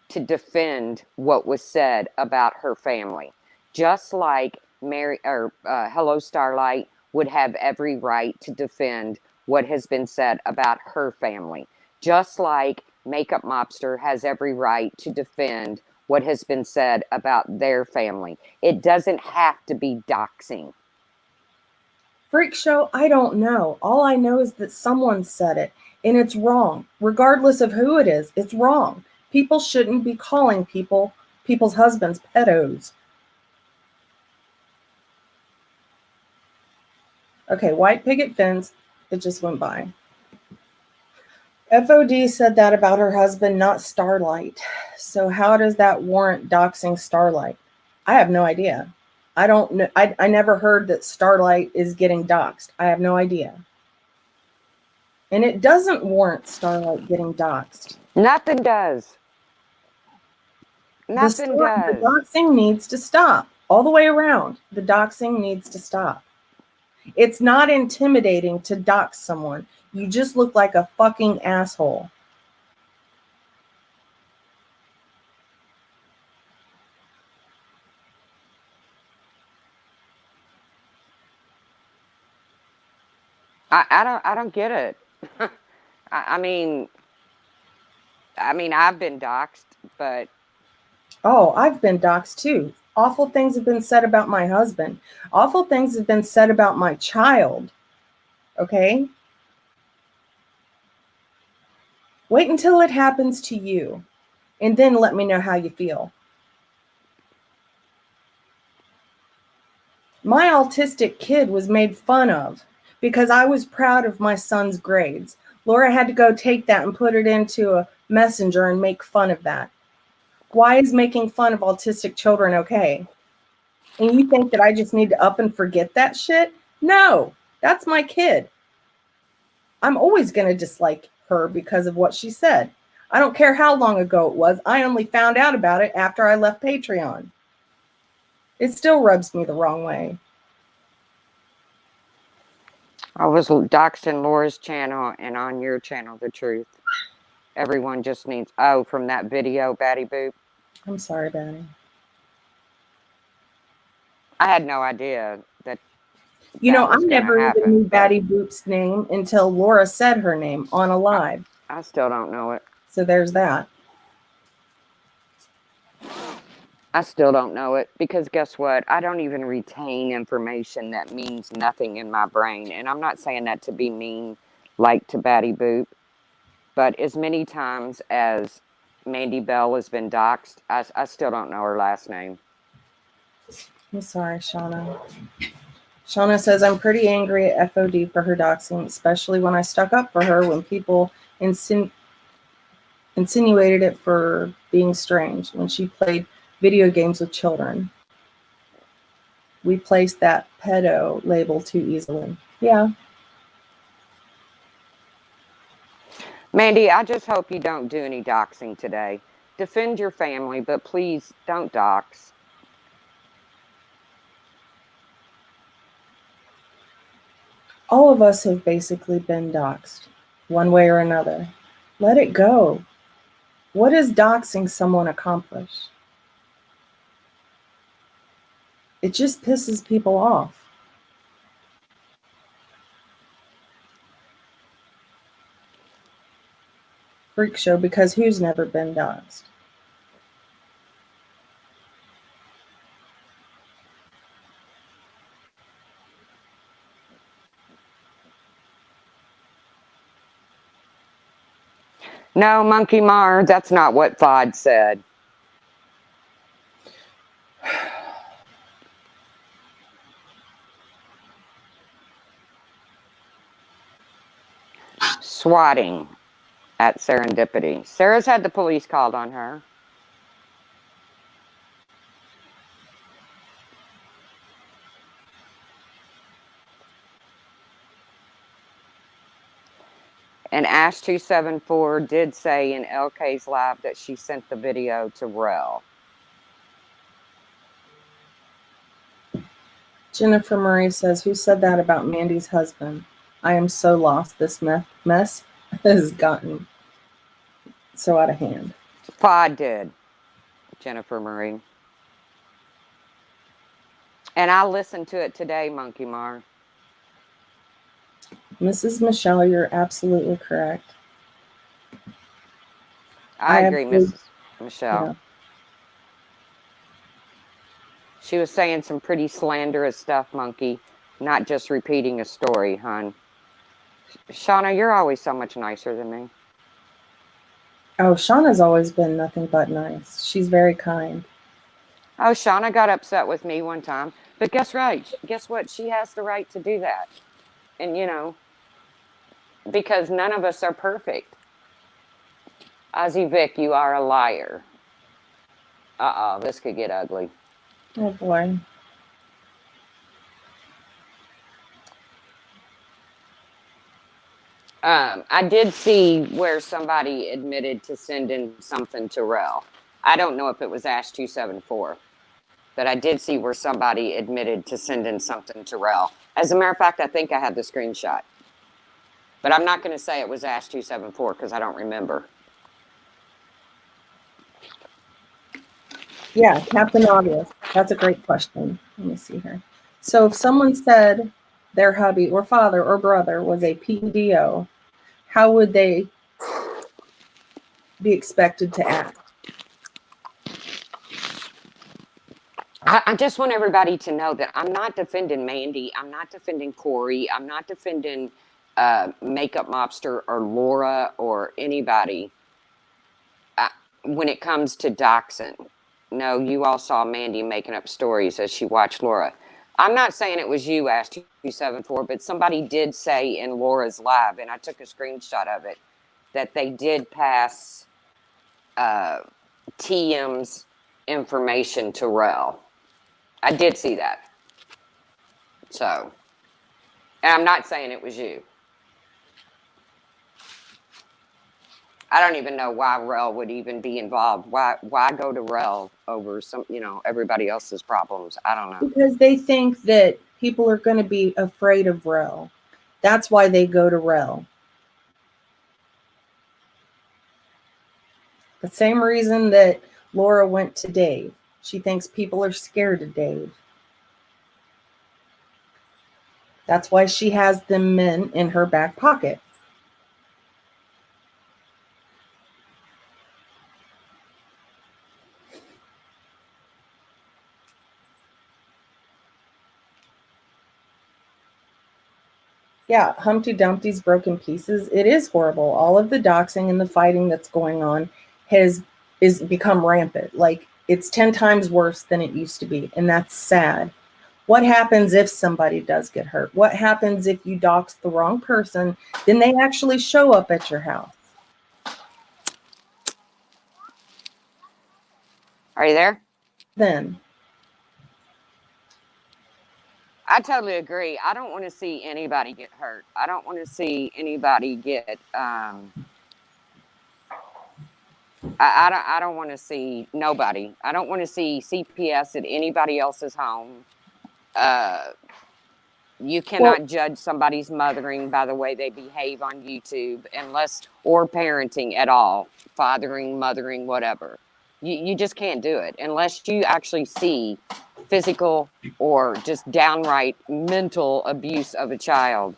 B: to defend what was said about her family, just like Mary or Hello Starlight would have every right to defend what has been said about her family, just like Makeup Mobster has every right to defend what has been said about their family. It doesn't have to be doxing.
A: Freak show, I don't know. All I know is that someone said it, and it's wrong. Regardless of who it is, it's wrong. People shouldn't be calling people's husbands pedos. Okay, white picket fence. It just went by. FOD said that about her husband, not Starlight. So how does that warrant doxing Starlight? I have no idea. I don't know. I never heard that Starlight is getting doxed. I have no idea. And it doesn't warrant Starlight getting doxed.
B: Nothing does. Nothing does.
A: The doxing needs to stop. All the way around. The doxing needs to stop. It's not intimidating to dox someone. You just look like a fucking asshole.
B: I don't get it. I mean, I've been doxxed, but
A: Oh, I've been doxxed too. Awful things have been said about my husband. Awful things have been said about my child. Okay? Wait until it happens to you, and then let me know how you feel. My autistic kid was made fun of because I was proud of my son's grades. Laura had to go take that and put it into a messenger and make fun of that. Why is making fun of autistic children okay? And you think that I just need to up and forget that shit? No, that's my kid. I'm always going to dislike her because of what she said. I don't care how long ago it was. I only found out about it after I left Patreon. It still rubs me the wrong way.
B: I was doxxed in Laura's channel and on your channel, The Truth. Everyone just needs, from that video, Batty Boop.
A: I'm sorry, Batty.
B: I had no idea that.
A: I never even knew Batty Boop's name until Laura said her name on a live.
B: I still don't know it.
A: So there's that.
B: I still don't know it because guess what? I don't even retain information that means nothing in my brain. And I'm not saying that to be mean, like to Batty Boop, but as many times as Mandy Bell has been doxxed, I still don't know her last name.
A: I'm sorry, Shauna. Shauna says, I'm pretty angry at FOD for her doxing, especially when I stuck up for her when people insinuated it for being strange when she played video games with children. We placed that pedo label too easily. Yeah.
B: Mandy, I just hope you don't do any doxing today. Defend your family, but please don't dox.
A: All of us have basically been doxed, one way or another. Let it go. What does doxing someone accomplish? It just pisses people off. Freak show, because who's never been doxed?
B: No, Monkey Mar, that's not what FOD said. Swatting at Serendipity. Sarah's had the police called on her. And Ash274 did say in LK's live that she sent the video to Rel.
A: Jennifer Murray says, who said that about Mandy's husband? I am so lost. This mess has gotten so out of hand.
B: FOD did, Jennifer Murray. And I listened to it today, Monkey Mar.
A: Mrs. Michelle, you're absolutely correct.
B: I agree, Mrs. Michelle. Yeah. She was saying some pretty slanderous stuff, Monkey. not just repeating a story, hon. Shauna, you're always so much nicer than me.
A: Oh, Shauna's always been nothing but nice. She's very kind.
B: Oh, Shauna got upset with me one time, but guess what? She has the right to do that. And because none of us are perfect. Ozzy Vic, you are a liar. Uh-oh, this could get ugly.
A: Oh boy.
B: I did see where somebody admitted to sending something to Rel. I don't know if it was Ash 274, but I did see where somebody admitted to sending something to Rel. As a matter of fact, I think I had the screenshot. But I'm not going to say it was Ash 274 because I don't remember.
A: Yeah, Captain Obvious. That's a great question. Let me see here. So if someone said their hubby or father or brother was a PDO, how would they be expected to act?
B: I just want everybody to know that I'm not defending Mandy. I'm not defending Corey. I'm not defending Makeup Mobster or Laura or anybody when it comes to doxing. No, you all saw Mandy making up stories as she watched Laura. I'm not saying it was you, Ash 274, but somebody did say in Laura's live, and I took a screenshot of it, that they did pass TM's information to Rel. I did see that. So, and I'm not saying it was you. I don't even know why Rel would even be involved. Why go to Rel over everybody else's problems? I don't know.
A: Because they think that people are going to be afraid of Rel. That's why they go to Rel. The same reason that Laura went to Dave. She thinks people are scared of Dave. That's why she has the men in her back pocket. Yeah, Humpty Dumpty's broken pieces. It is horrible. All of the doxing and the fighting that's going on is become rampant. Like it's 10 times worse than it used to be, and that's sad. What happens if somebody does get hurt? What happens if you dox the wrong person? Then they actually show up at your house.
B: Are you there?
A: Then
B: I totally agree. I don't want to see anybody get hurt. I don't want to see anybody get. I don't want to see nobody. I don't want to see CPS at anybody else's home. You cannot judge somebody's mothering by the way they behave on YouTube, or parenting at all, fathering, mothering, whatever. You just can't do it unless you actually see physical or just downright mental abuse of a child.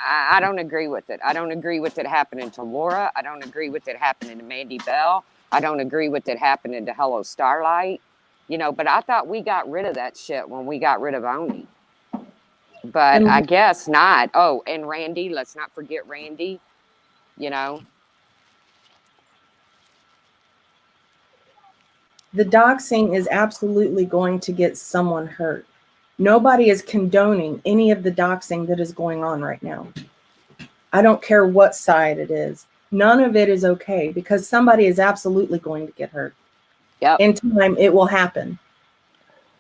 B: I don't agree with it. I don't agree with it happening to Laura. I don't agree with it happening to Mandy Bell. I don't agree with it happening to Hello Starlight. But I thought we got rid of that shit when we got rid of Oni. But I guess not. Oh, and Randy, let's not forget Randy,
A: The doxing is absolutely going to get someone hurt. Nobody is condoning any of the doxing that is going on right now. I don't care what side it is. None of it is okay because somebody is absolutely going to get hurt.
B: Yep.
A: In time, it will happen.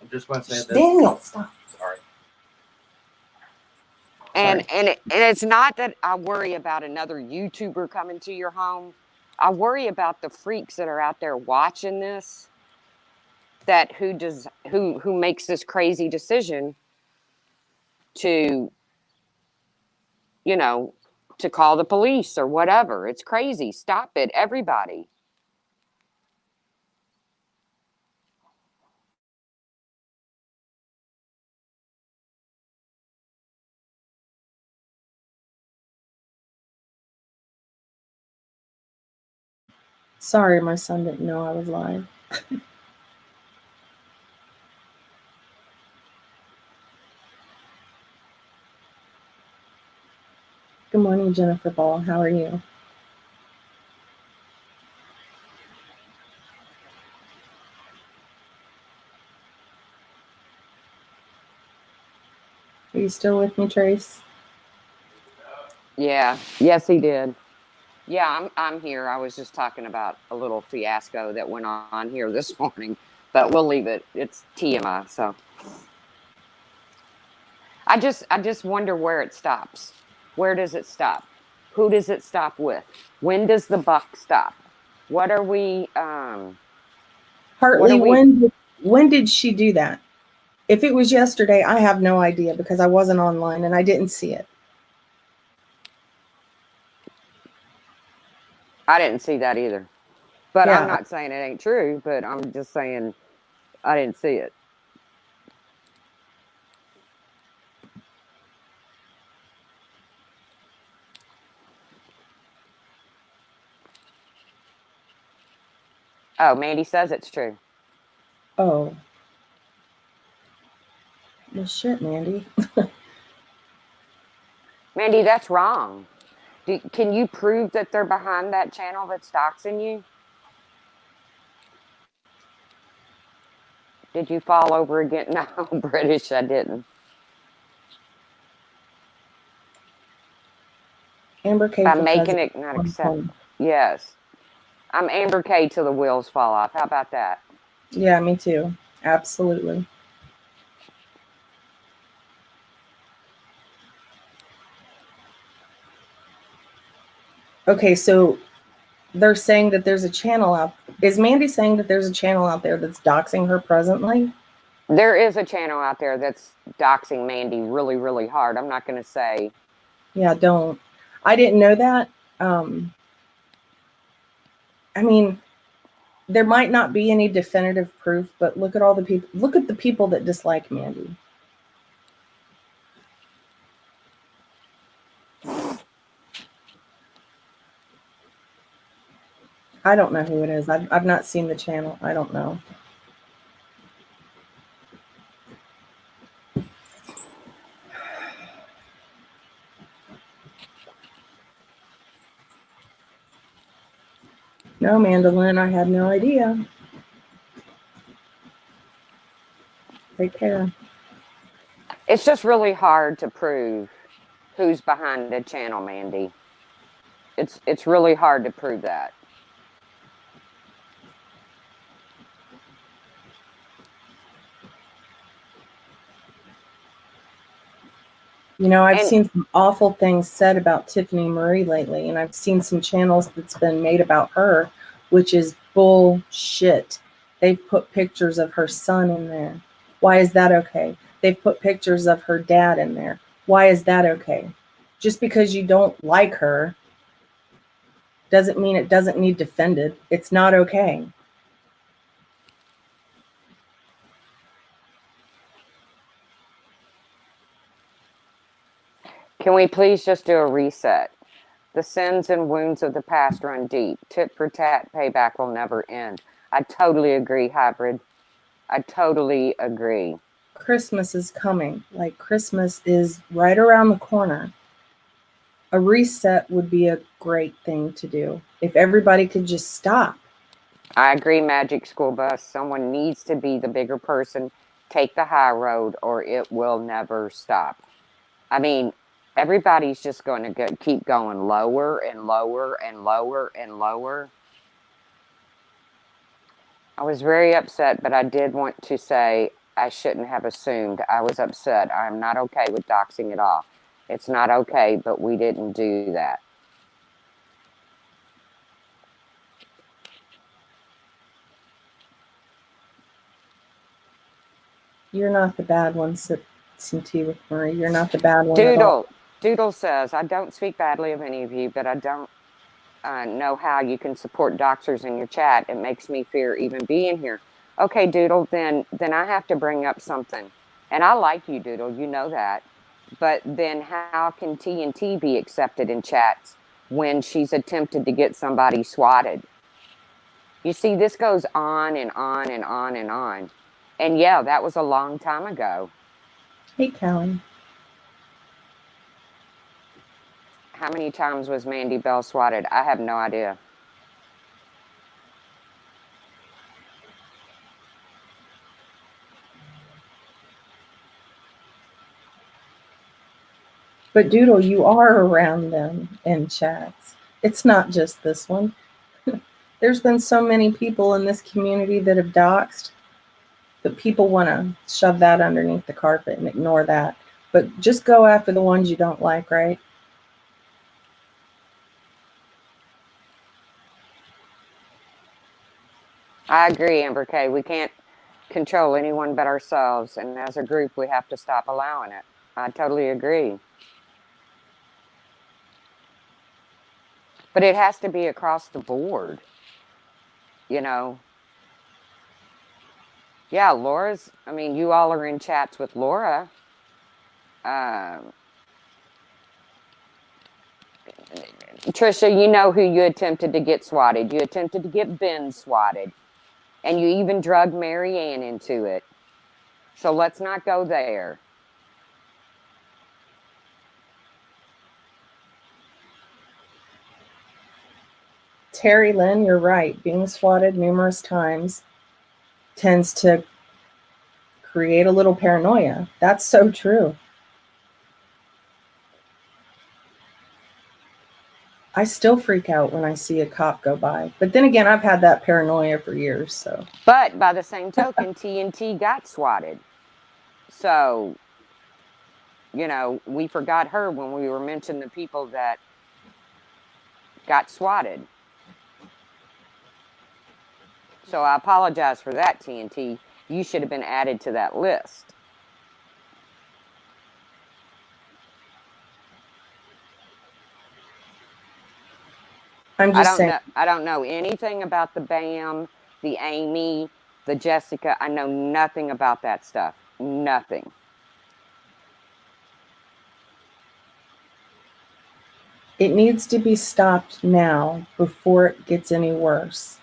C: I just want to say this.
A: Daniel, stop.
C: Sorry.
B: And it's not that I worry about another YouTuber coming to your home. I worry about the freaks that are out there watching this, who makes this crazy decision to to call the police or whatever. It's crazy. Stop it, everybody.
A: Sorry, my son didn't know I was live. Good morning, Jennifer Ball. How are you? Are you still with me, Trace?
B: Yeah. Yes, he did. Yeah, I'm here. I was just talking about a little fiasco that went on here this morning, but we'll leave it. It's TMI. So I just wonder where it stops. Where does it stop? Who does it stop with? When does the buck stop? What are we
A: Hartley,
B: we
A: when did she do that? If it was yesterday, I have no idea because I wasn't online and I didn't see it.
B: I didn't see that either. But I'm
A: Yeah.
B: not saying it ain't true, but I'm just saying I didn't see it. Oh, Mandy says it's true.
A: Oh. Well, shit, Mandy.
B: Mandy, that's wrong. Can you prove that they're behind that channel that's doxing you? Did you fall over again? No, British, I didn't.
A: Amber K
B: By
A: for
B: making
A: president.
B: it not acceptable. Yes. I'm Amber K till the wheels fall off. How about that?
A: Yeah, me too. Absolutely. Okay, so they're saying that there's a channel out. Is Mandy saying that there's a channel out there that's doxing her presently?
B: There is a channel out there that's doxing Mandy really, really hard. I'm not going to say.
A: Yeah, don't. I didn't know that. I mean, there might not be any definitive proof, but look at all the people. Look at the people that dislike Mandy. I don't know who it is. I've not seen the channel. I don't know. No, Mandolin, I had no idea. Take care.
B: It's just really hard to prove who's behind a channel, Mandy. It's really hard to prove that.
A: You know, I've
B: And
A: seen some awful things said about Tiffany Marie lately, and I've seen some channels that's been made about her, which is bullshit. They've put pictures of her son in there. Why is that okay? They've put pictures of her dad in there. Why is that okay? Just because you don't like her doesn't mean it doesn't need defended. It's not okay.
B: can we please just do a reset? The sins and wounds of the past run deep. Tit for tat payback will never end. I totally agree, Hybrid. I totally agree.
A: Christmas is coming. Like, Christmas is right around the corner. A reset would be a great thing to do if everybody could just stop.
B: I agree, Magic School Bus. Someone needs to be the bigger person, take the high road, or it will never stop. I mean, everybody's just going to keep going lower and lower and lower and lower. I was very upset, but I did want to say I shouldn't have assumed. I was upset. I'm not okay with doxing at all. It's not okay, but we didn't do that.
A: You're not the bad one, sip some tea with Marie. You're not the bad one at all.
B: Doodle says, I don't speak badly of any of you, but I don't know how you can support doxers in your chat. It makes me fear even being here. Okay, Doodle, then I have to bring up something. And I like you, Doodle, you know that. But then how can TNT be accepted in chats when she's attempted to get somebody swatted? You see, this goes on and on and on and on. And yeah, that was a long time ago.
A: Hey, Callie.
B: How many times was Mandy Bell swatted? I have no idea.
A: But Doodle, you are around them in chats. It's not just this one. There's been so many people in this community that have doxed, but people want to shove that underneath the carpet and ignore that. But just go after the ones you don't like, right?
B: I agree, Amber Kay. We can't control anyone but ourselves, and as a group, we have to stop allowing it. I totally agree. But it has to be across the board, you know. Yeah, I mean, you all are in chats with Laura. Trisha, you know who you attempted to get swatted. You attempted to get Ben swatted, and you even drugged Marianne into it. So let's not go there.
A: Terry Lynn, you're right. Being swatted numerous times tends to create a little paranoia. That's so true. I still freak out when I see a cop go by. But then again, I've had that paranoia for years, so.
B: But by the same token, TNT got swatted. So, you know, we forgot her when we were mentioning the people that got swatted. So I apologize for that, TNT. You should have been added to that list.
A: I'm just saying.
B: I don't know anything about the Bam, the Amy, the Jessica. I know nothing about that stuff. Nothing.
A: It needs to be stopped now before it gets any worse.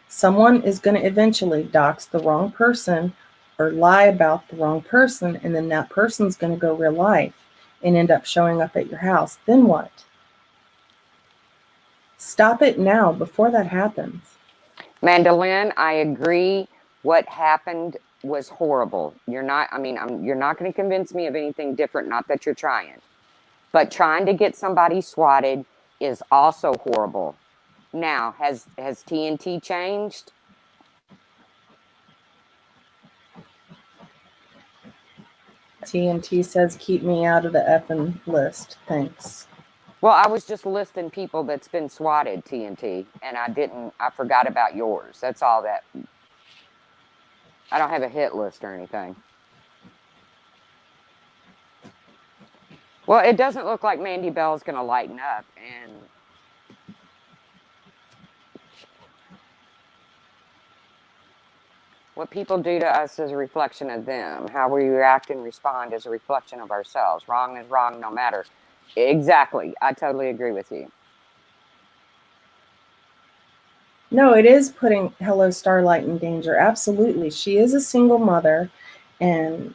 A: Someone is going to eventually dox the wrong person or lie about the wrong person, and then that person's going to go real life and end up showing up at your house. Then what? Stop it now before that happens.
B: Mandolin, I agree. What happened was horrible. You're not going to convince me of anything different, not that you're trying. But trying to get somebody swatted is also horrible. Now, has TNT changed?
A: TNT says keep me out of the effing list. Thanks.
B: Well, I was just listing people that's been swatted, TNT, and I forgot about yours. That's all that. I don't have a hit list or anything. Well, it doesn't look like Mandy Bell's going to lighten up, and what people do to us is a reflection of them. How we react and respond is a reflection of ourselves. Wrong is wrong no matter. Exactly. I totally agree with you.
A: No, it is putting Hello Starlight in danger. Absolutely. She is a single mother, and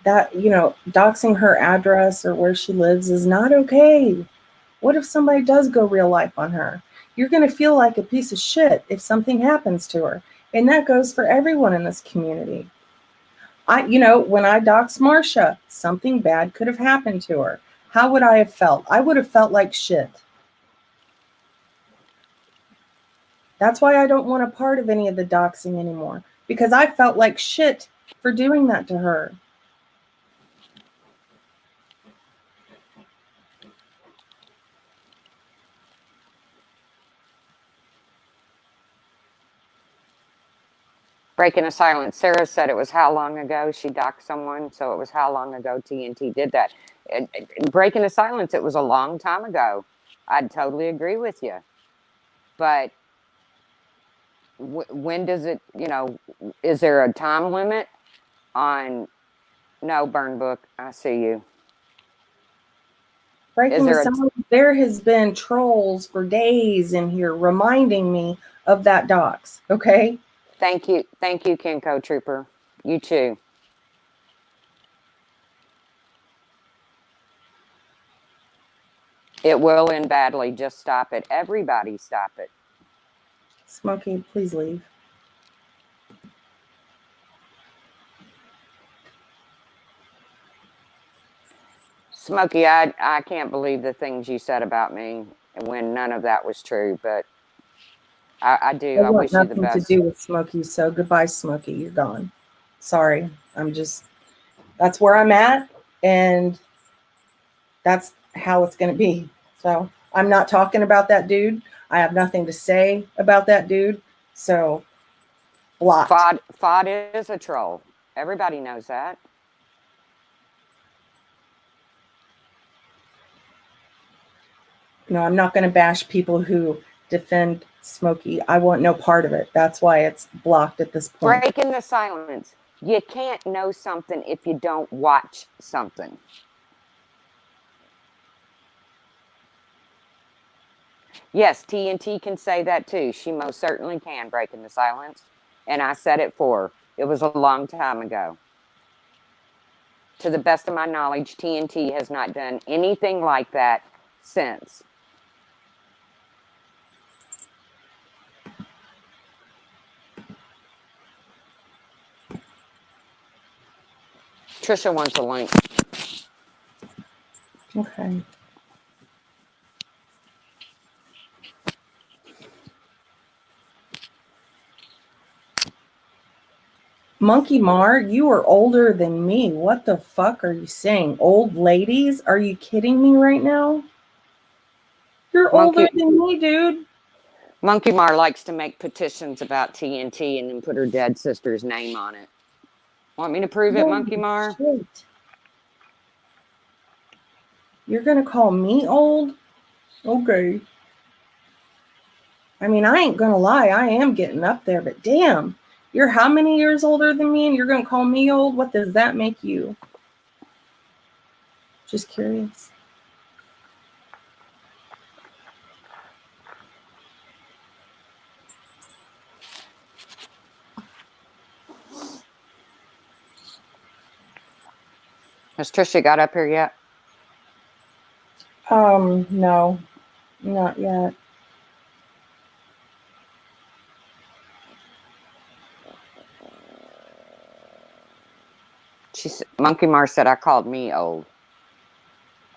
A: that, doxing her address or where she lives is not okay. What if somebody does go real life on her? You're going to feel like a piece of shit if something happens to her. And that goes for everyone in this community. When I doxed Marsha, something bad could have happened to her. How would I have felt? I would have felt like shit. That's why I don't want a part of any of the doxing anymore, because I felt like shit for doing that to her.
B: Breaking a silence. Sarah said it was how long ago she doxed someone, so it was how long ago TNT did that. Breaking a silence, it was a long time ago. I'd totally agree with you. But when does it, is there a time limit on, no, Burn Book, I see you.
A: Breaking the silence, there has been trolls for days in here reminding me of that dox, okay?
B: Thank you, Kenko Trooper. You too. It will end badly. Just stop it. Everybody stop it.
A: Smokey, please leave.
B: Smokey, I can't believe the things you said about me when none of that was true, but I do.
A: I
B: I
A: want
B: wish you the
A: nothing to
B: best.
A: do with Smokey, so goodbye, Smokey. You're gone. Sorry. That's where I'm at, and that's how it's going to be. So I'm not talking about that dude. I have nothing to say about that dude. So blocked.
B: Fod is a troll. Everybody knows that.
A: No, I'm not going to bash people who defend Smokey. I want no part of it. That's why it's blocked at this point.
B: Breaking the silence. You can't know something if you don't watch something. Yes, TNT can say that too. She most certainly can, breaking the silence. And I said it for her. It was a long time ago. To the best of my knowledge, TNT has not done anything like that since. Trisha wants a link.
A: Okay. Monkey Mar, you are older than me. What the fuck are you saying? Old ladies? Are you kidding me right now? You're older than me, dude.
B: Monkey Mar likes to make petitions about TNT and then put her dead sister's name on it. Want me to prove it, Monkey Mar?
A: Shit. You're going to call me old? Okay. I mean, I ain't going to lie. I am getting up there, but damn. You're how many years older than me and you're going to call me old? What does that make you? Just curious.
B: Has Trisha got up here yet?
A: No, not yet.
B: Monkey Mar said I called me old.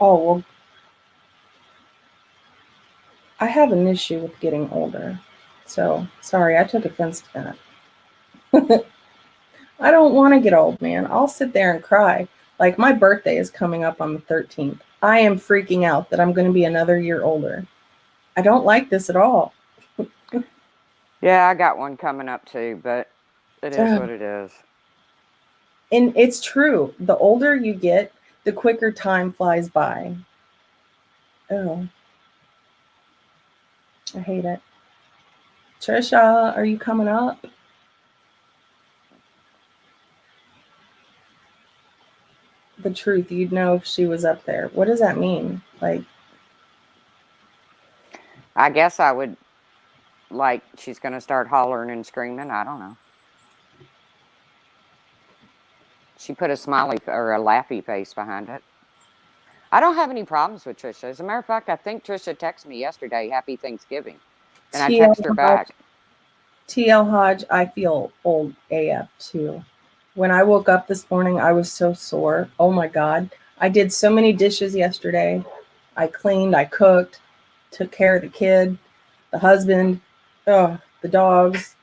A: Oh, well, I have an issue with getting older. So, sorry, I took offense to that. I don't want to get old, man. I'll sit there and cry. Like, my birthday is coming up on the 13th. I am freaking out that I'm going to be another year older. I don't like this at all.
B: Yeah, I got one coming up too, but it is what it is.
A: And it's true. The older you get, the quicker time flies by. Oh, I hate it. Trisha, are you coming up? The truth, you'd know if she was up there. What does that mean? Like,
B: I guess I would, like, she's going to start hollering and screaming. I don't know. She put a smiley or a laughy face behind it. I don't have any problems with Trisha. As a matter of fact, I think Trisha texted me yesterday, Happy Thanksgiving. And I texted her back.
A: TL Hodge, I feel old AF too. When I woke up this morning, I was so sore. Oh my God. I did so many dishes yesterday. I cleaned, I cooked, took care of the kid, the husband, the dogs.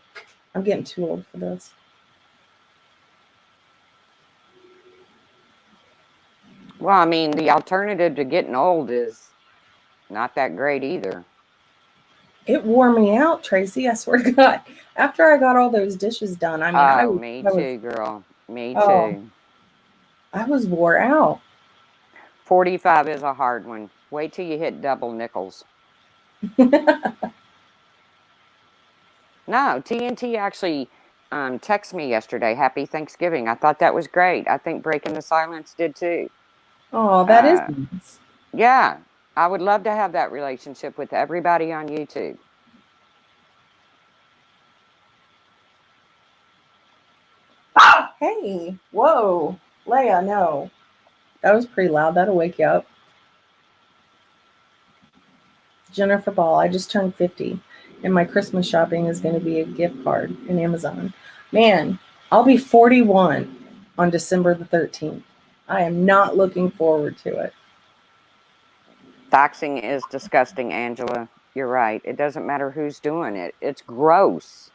A: I'm getting too old for this.
B: Well, I mean, the alternative to getting old is not that great either.
A: It wore me out, Tracy. I swear to God. After I got all those dishes done, I mean,
B: me too, girl. Me too.
A: I was wore out.
B: 45 is a hard one. Wait till you hit double nickels. No, TNT actually texted me yesterday, Happy Thanksgiving. I thought that was great. I think Breaking the Silence did too.
A: Oh, that is nice.
B: Yeah, I would love to have that relationship with everybody on YouTube.
A: Hey, whoa, Leia, no. That was pretty loud. That'll wake you up. Jennifer Ball, I just turned 50, and my Christmas shopping is going to be a gift card in Amazon. Man, I'll be 41 on December the 13th. I am not looking forward to it.
B: Doxing is disgusting, Angela. You're right. It doesn't matter who's doing it. It's gross.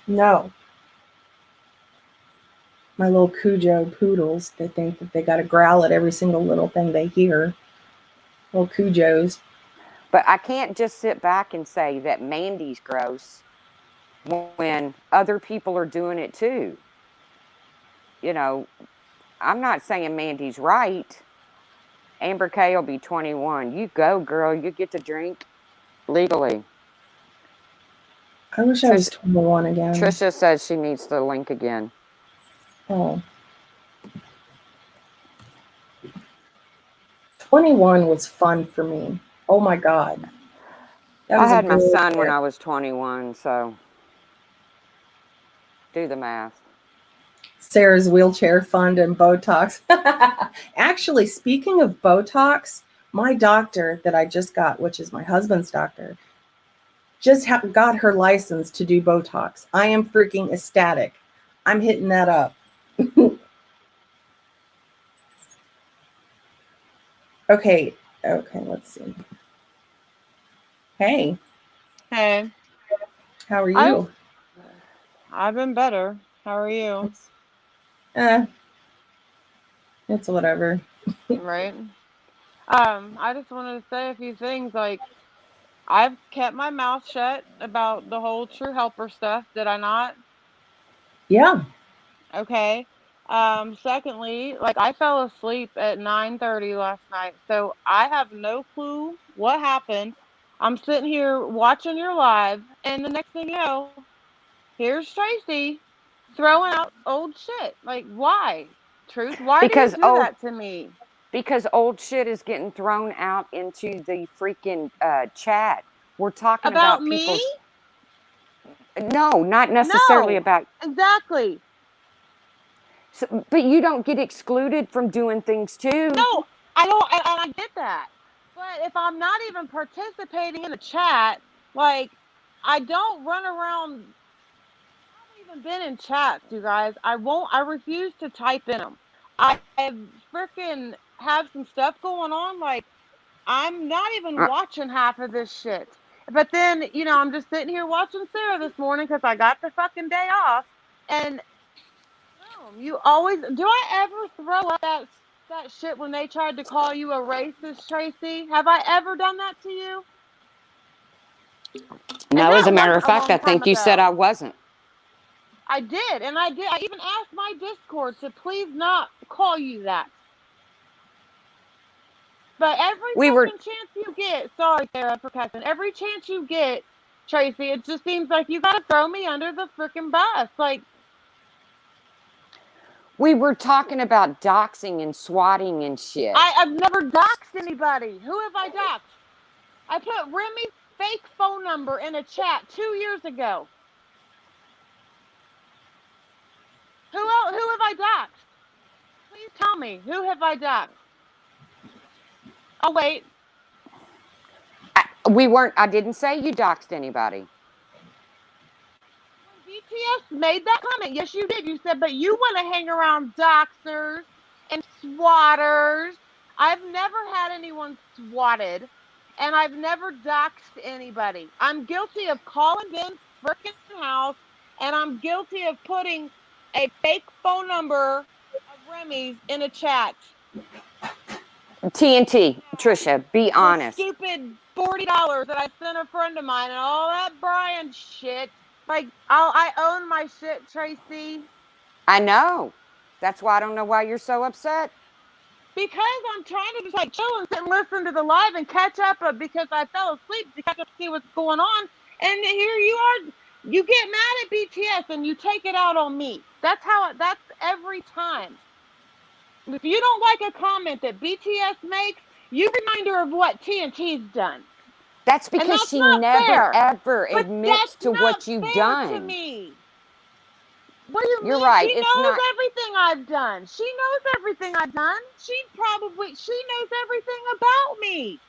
A: No. My little Cujo poodles, they think that they got to growl at every single little thing they hear. Little Cujos.
B: But I can't just sit back and say that Mandy's gross when other people are doing it too. You know, I'm not saying Mandy's right. Amber Kay will be 21. You go, girl. You get to drink legally.
A: I wish I was 21 again.
B: Trisha says she needs the link again.
A: Oh. 21 was fun for me. Oh my God.
B: I had my son when I was 21, so do the math.
A: Sarah's wheelchair fund and Botox. Actually, speaking of Botox, my doctor that I just got, which is my husband's doctor, just got her license to do Botox. I am freaking ecstatic. I'm hitting that up. Okay, let's see. Hey.
D: Hey.
A: How are you?
D: I've been better. How are you?
A: It's whatever.
D: Right. I just wanted to say a few things. Like, I've kept my mouth shut about the whole True Helper stuff. Did I not?
A: Yeah.
D: Okay. Secondly, like, I fell asleep at 9:30 last night, so I have no clue what happened. I'm sitting here watching your live, and the next thing you know, here's Tracy throwing out old shit. Like, why? Truth, why do you do that to me?
B: Because old shit is getting thrown out into the freaking chat. We're talking about
D: me?
B: No, not necessarily about.
D: Exactly.
B: So, but you don't get excluded from doing things too.
D: No, I don't. I get that. But if I'm not even participating in the chat, like, I don't run around. I haven't even been in chats, you guys. I refuse to type in them. I freaking have some stuff going on. Like, I'm not even watching half of this shit. But then, I'm just sitting here watching Sarah this morning because I got the fucking day off. And boom, you always do. I ever throw up that shit when they tried to call you a racist, Tracy? Have I ever done that to you?
B: No, as a matter of fact, I think you said I wasn't.
D: I did, and I did. I even asked my Discord to please not call you that. But every chance you get, sorry, Sarah, for cussing. Every chance you get, Tracy, it just seems like you gotta throw me under the freaking bus. Like,
B: we were talking about doxing and swatting and shit.
D: I've never doxed anybody. Who have I doxed? I put Remy's fake phone number in a chat 2 years ago. Who have I doxed? Please tell me. Who have I doxed? Oh, wait.
B: I didn't say you doxed anybody.
D: When BTS made that comment, yes, you did. You said, but you want to hang around doxers and swatters. I've never had anyone swatted, and I've never doxed anybody. I'm guilty of calling Ben's freaking house, and I'm guilty of putting a fake phone number of Remy's in a chat.
B: TNT, Trisha, be honest.
D: Stupid $40 that I sent a friend of mine and all that Brian shit. Like, I own my shit, Tracy.
B: I know. That's why I don't know why you're so upset.
D: Because I'm trying to just, like, chill and sit and listen to the live and catch up because I fell asleep to catch up to see what's going on. And here you are. You get mad at BTS and you take it out on me. That's every time. If you don't like a comment that BTS makes, you remind her of what TNT's done.
B: That's because she never ever admits to what you've done.
D: To me. What do you mean?
B: You're right.
D: She knows everything I've done. She knows everything I've done. She knows everything about me.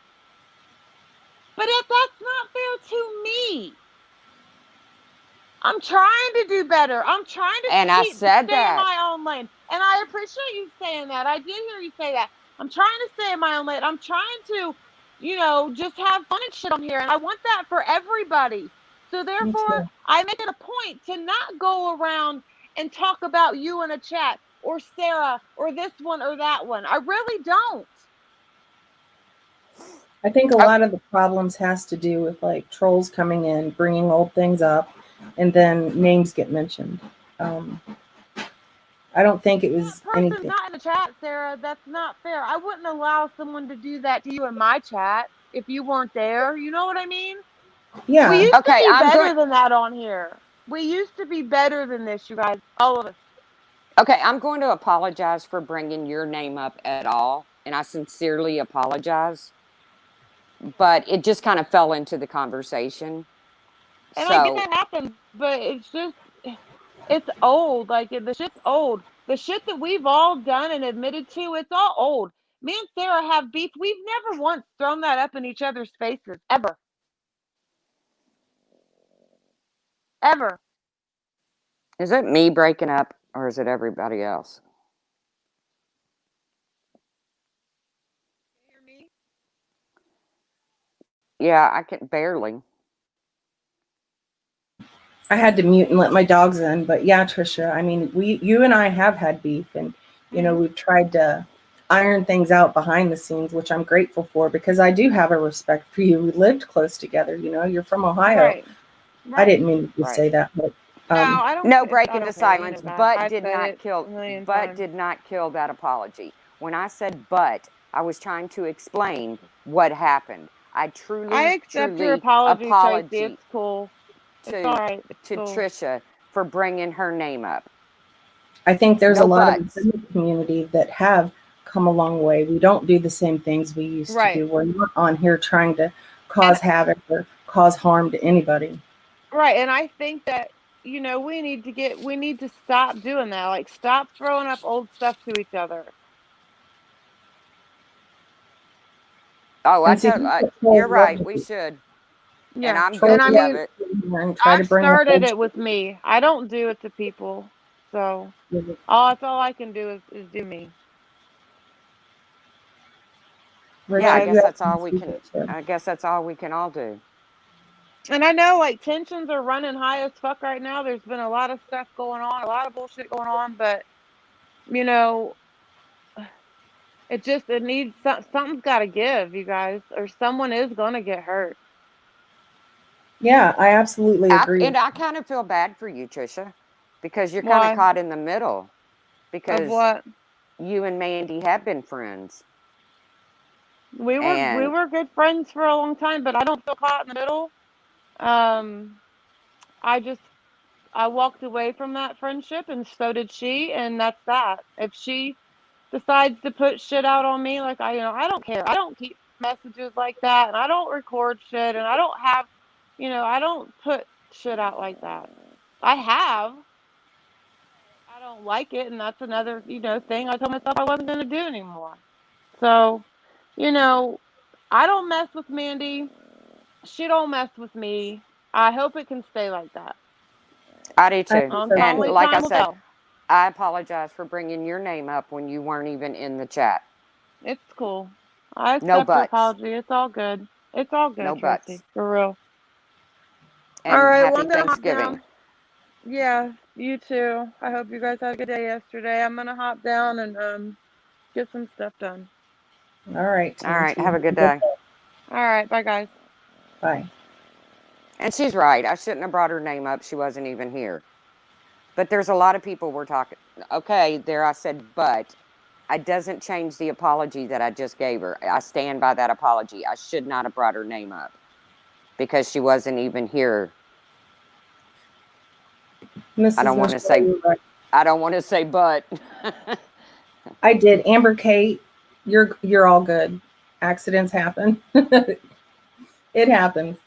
D: But if that's not fair to me. I'm trying to do better. I'm trying to
B: And I said
D: stay in
B: that.
D: my own lane. And I appreciate you saying that. I did hear you say that. I'm trying to stay in my own lane. I'm trying to, just have fun and shit on here. And I want that for everybody. So
A: Me
D: therefore,
A: too.
D: I make it a point to not go around and talk about you in a chat or Sarah or this one or that one. I really don't.
A: I think a
B: Oh,
A: lot of the problems has to do with like trolls coming in, bringing old things up, and then names get mentioned. Um, I don't think it
D: That
A: was
D: person's
A: anything.
D: not in the chat, Sarah. That's not fair. I wouldn't allow someone to do that to you in my chat if you weren't there. You know what I mean? We
A: Yeah,
D: used to
B: okay,
D: be
B: I'm going.
D: better than that on here. We used to be better than this, you guys. All of us.
B: Okay, I'm going to apologize for bringing your name up at all, and I sincerely apologize. But it just kind of fell into the conversation.
D: And I get
B: So,
D: that happens, but it's old. Like the shit's old. The shit that we've all done and admitted to, it's all old. Me and Sarah have beef. We've never once thrown that up in each other's faces. Ever. Ever.
B: is it me breaking up or is it everybody else?
D: You hear me?
B: Yeah, I can barely.
A: I had to mute and let my dogs in, but yeah, Trisha, I mean, you and I have had beef, and we've tried to iron things out behind the scenes, which I'm grateful for because I do have a respect for you. We lived close together. You're from Ohio.
D: Right.
A: I
D: Right.
A: didn't mean to
B: Right.
A: say that, but
D: No, I don't
B: No,
D: care.
B: break
D: I
B: into
D: don't care. You know
B: silence.
D: that.
B: But
D: I
B: did
D: said
B: not
D: it
B: kill.
D: a million
B: But
D: times.
B: did not kill that apology. When I said but, I was trying to explain what happened. I
D: I
B: truly,
D: accept your
B: truly
D: apology, Tracy.
B: apology
D: It's cool. It's all
B: to
D: right. It's
B: to
D: cool.
B: Trisha for bringing her name up.
A: I think there's a
B: No
A: lot of us
B: buts.
A: in the community that have come a long way. We don't do the same things we used to
D: Right.
A: do. We're not on here trying to
D: And
A: cause havoc or cause harm to anybody.
D: right. And I think that, we need to stop doing that. Like stop throwing up old stuff to each other.
B: Oh,
A: And see,
B: you're
A: trolls love
B: right.
A: to
B: We should, and
D: Yeah.
B: I'm
D: And I
B: guilty of
A: troll
D: mean,
B: it.
A: and try
D: I
A: to bring up
D: started
A: old
D: it with me. I don't do it to people. So
A: shit.
D: that's all I can do is do me.
B: Yeah, I
A: Richard,
D: But
A: you
B: guess
A: have
B: that's
A: to
B: all we
A: speak
B: can.
A: to.
B: I guess that's all we can all do.
D: and I know like tensions are running high as fuck right now. There's been a lot of stuff going on, a lot of bullshit going on, but you know, it needs something's got to give, you guys, or someone is gonna get hurt.
A: Yeah, I absolutely agree with
B: And I kind of feel bad for you, Trisha, because you're kind of
D: Why?
B: caught in the middle.
D: Of
B: Because
D: what?
B: you and Mandy have been friends,
D: We
B: and
D: were good friends for a long time, but I don't feel caught in the middle. Um, I just I walked away from that friendship, and so did she, and that's that. If she decides to put shit out on me, like I don't care. I don't keep messages like that, and I don't record shit, and I don't put shit out like that. I have. I don't like it, and that's another, thing I told myself I wasn't going to do anymore. So, you know, I don't mess with Mandy. She don't mess with me. I hope it can stay like that.
B: I do
A: I
B: too.
A: think so
B: And
D: Only
A: too.
B: like I
D: time will
B: said,
D: tell.
B: I apologize for bringing your name up when you weren't even in the chat.
D: It's cool. I
B: No
D: accept your
B: buts.
D: apology. It's all good. It's all
B: No
D: good,
B: buts.
D: Tracy. For real. All
B: And
D: right. Well,
B: happy
D: I'm gonna hop
B: Thanksgiving.
D: down. Yeah, you too. I hope you guys had a good day yesterday. I'm gonna hop down and get some stuff done.
A: All right,
B: All right.
A: TNT.
B: Have a good day.
D: All right. Bye, guys.
A: Bye.
B: And she's right. I shouldn't have brought her name up. She wasn't even here. But there's a lot of people we're talking. Okay, there I said, but it doesn't change the apology that I just gave her. I stand by that apology. I should not have brought her name up because she wasn't even here. I
A: Mrs.
B: don't want to
A: Michelle,
B: say,
A: you're right.
B: I don't want to say, but.
A: I did. Amber Kate, you're all good. Accidents happen. It happens.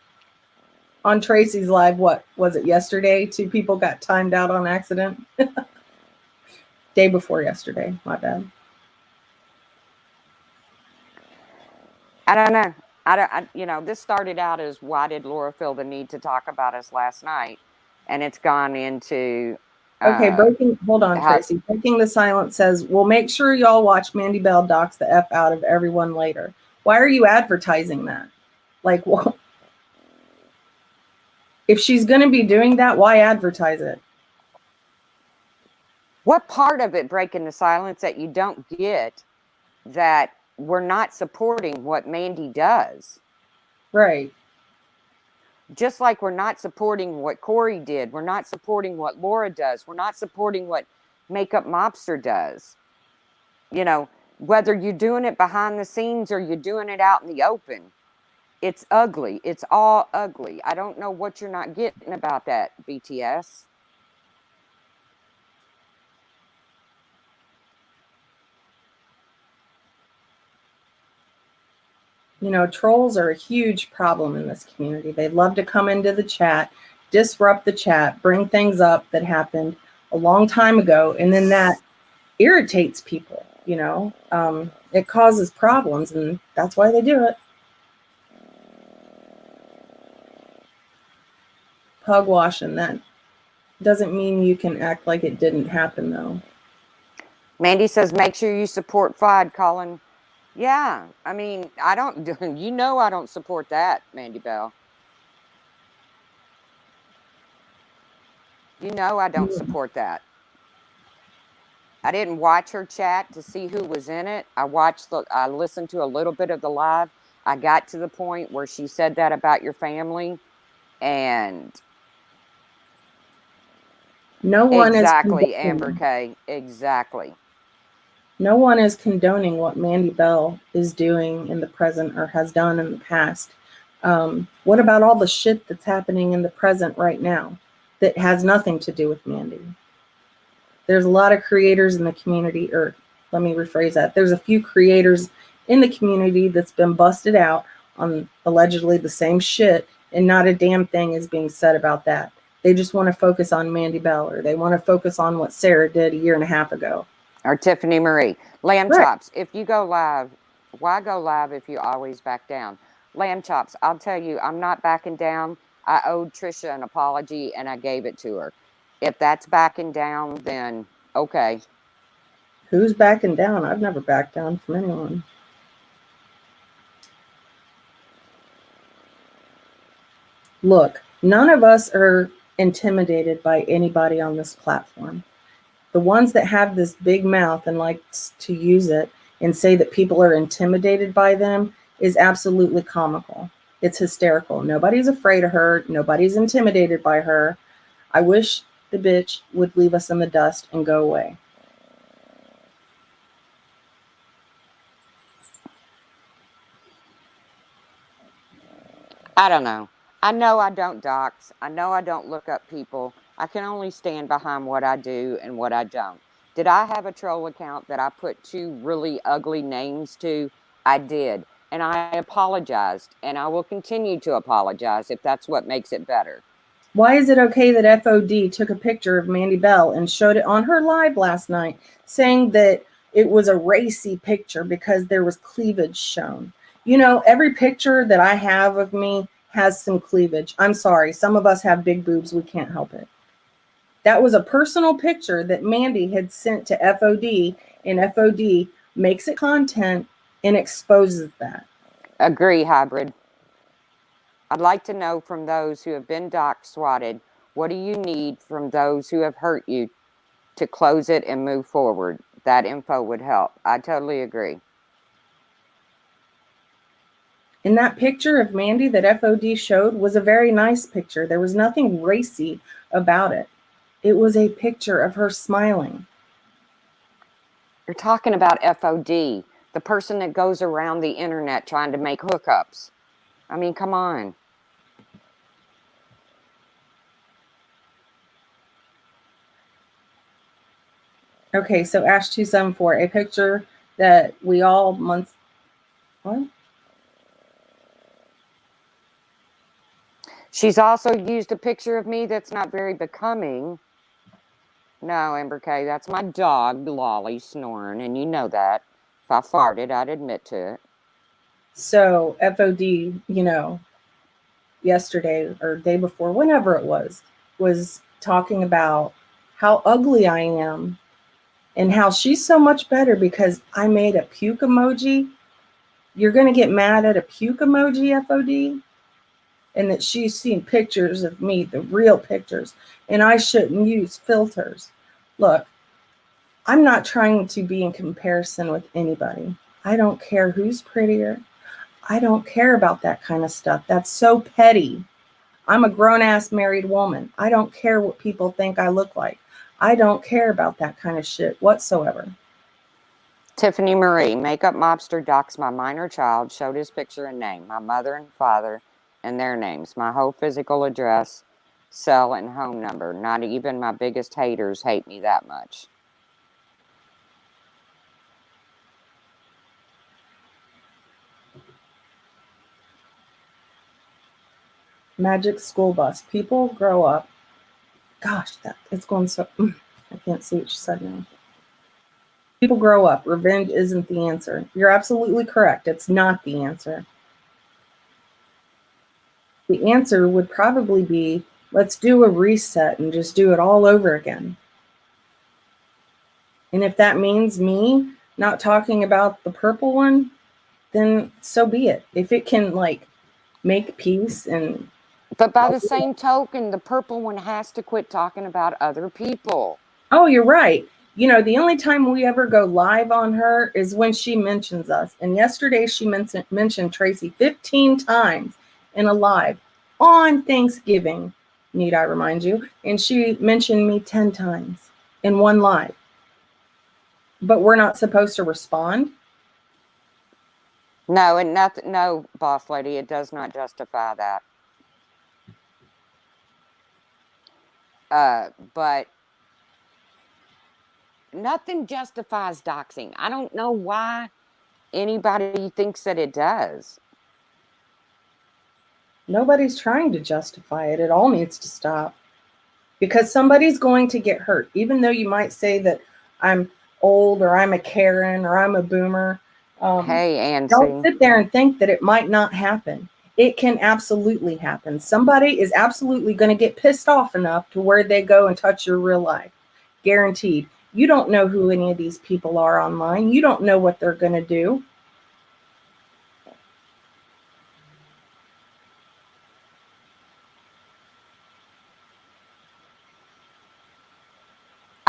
A: On Tracy's live, what was it yesterday? Two people got timed out on accident. Day before yesterday. My bad.
B: I don't know. this started out as why did Laura feel the need to talk about us last night, and it's gone into
A: Okay, hold on,
B: how
A: Tracy. Breaking the silence says, "We'll make sure y'all watch Mandy Bell dox the F out of everyone later." Why are you advertising that? Like, well, if she's going to be doing that, why advertise it?
B: what part of it breaking the silence that you don't get that we're not supporting what Mandy does?
A: Right.
B: Just like we're not supporting what Corey did, we're not supporting what Laura does, we're not supporting what Makeup Mobster does. Whether you're doing it behind the scenes or you're doing it out in the open, it's ugly. It's all ugly. I don't know what you're not getting about that, BTS.
A: Trolls are a huge problem in this community. They love to come into the chat, disrupt the chat, bring things up that happened a long time ago, and then that irritates people. It causes problems, and that's why they do it. Pug washing, that doesn't mean you can act like it didn't happen, though.
B: Mandy says, make sure you support FOD, Colin. Yeah, I mean, I don't, I don't support that, Mandy Bell. I don't support that. I didn't watch her chat to see who was in it. I listened to a little bit of the live. I got to the point where she said that about your family, and
A: No one
B: exactly,
A: is
B: Amber K. Exactly.
A: No one is condoning what Mandy Bell is doing in the present or has done in the past. What about all the shit that's happening in the present right now that has nothing to do with Mandy? There's a lot of creators in the community, or let me rephrase that. There's a few creators in the community that's been busted out on allegedly the same shit, and not a damn thing is being said about that. They just want to focus on Mandy Bell, or they want to focus on what Sarah did a year and a half ago.
B: Or Tiffany Marie. Lamb
A: Right.
B: Chops, if you go live, why go live if you always back down? Lamb Chops, I'll tell you, I'm not backing down. I owed Trisha an apology and I gave it to her. If that's backing down, then okay.
A: Who's backing down? I've never backed down from anyone. Look, none of us are intimidated by anybody on this platform. The ones that have this big mouth and like to use it and say that people are intimidated by them is absolutely comical. It's hysterical. Nobody's afraid of her. Nobody's intimidated by her. I wish the bitch would leave us in the dust and go away.
B: I don't know. I know I don't dox. I know I don't look up people. I can only stand behind what I do and what I don't. Did I have a troll account that I put 2 really ugly names to? I did. And I apologized. And I will continue to apologize if that's what makes it better.
A: Why is it okay that FOD took a picture of Mandy Bell and showed it on her live last night, saying that it was a racy picture because there was cleavage shown? Every picture that I have of me has some cleavage. I'm sorry. Some of us have big boobs. We can't help it. That was a personal picture that Mandy had sent to FOD, and FOD makes it content and exposes that.
B: Agree, hybrid. I'd like to know from those who have been dox swatted, what do you need from those who have hurt you to close it and move forward? That info would help. I totally agree.
A: And that picture of Mandy that FOD showed was a very nice picture. There was nothing racy about it. It was a picture of her smiling.
B: You're talking about FOD, the person that goes around the internet trying to make hookups. I mean, come on.
A: Okay, so Ash274, a picture that we all months. What?
B: She's also used a picture of me that's not very becoming. No, Amber K, that's my dog, Lolly, snoring, and you know that. If I farted, I'd admit to it.
A: So FOD, yesterday or day before, whenever it was talking about how ugly I am and how she's so much better because I made a puke emoji. You're going to get mad at a puke emoji, FOD? And that she's seen pictures of me, the real pictures, and I shouldn't use filters. Look, I'm not trying to be in comparison with anybody. I don't care who's prettier. I don't care about that kind of stuff. That's so petty. I'm a grown ass married woman. I don't care what people think I look like. I don't care about that kind of shit whatsoever.
B: Tiffany Marie, makeup mobster doxed my minor child, showed his picture and name, my mother and father and their names, my whole physical address, cell, and home number. Not even my biggest haters hate me that much.
A: Magic school bus. People grow up. Gosh, it's going so. I can't see what she said now. People grow up. Revenge isn't the answer. You're absolutely correct. It's not the answer. The answer would probably be, let's do a reset and just do it all over again. And if that means me not talking about the purple one, then so be it. If it can make peace and.
B: But by the same token, the purple one has to quit talking about other people.
A: Oh, you're right. The only time we ever go live on her is when she mentions us. And yesterday she mentioned Tracy 15 times in a live on Thanksgiving, need I remind you. And she mentioned me 10 times in one live. But we're not supposed to respond?
B: No, and nothing. No, boss lady, it does not justify that. But nothing justifies doxing. I don't know why anybody thinks that it does.
A: Nobody's trying to justify it. It all needs to stop. Because somebody's going to get hurt. Even though you might say that I'm old or I'm a Karen or I'm a boomer.
B: Hey,
A: Don't
B: Ancy.
A: sit there and think that it might not happen. It can absolutely happen. Somebody is absolutely going to get pissed off enough to where they go and touch your real life. Guaranteed. You don't know who any of these people are online. You don't know what they're going to do.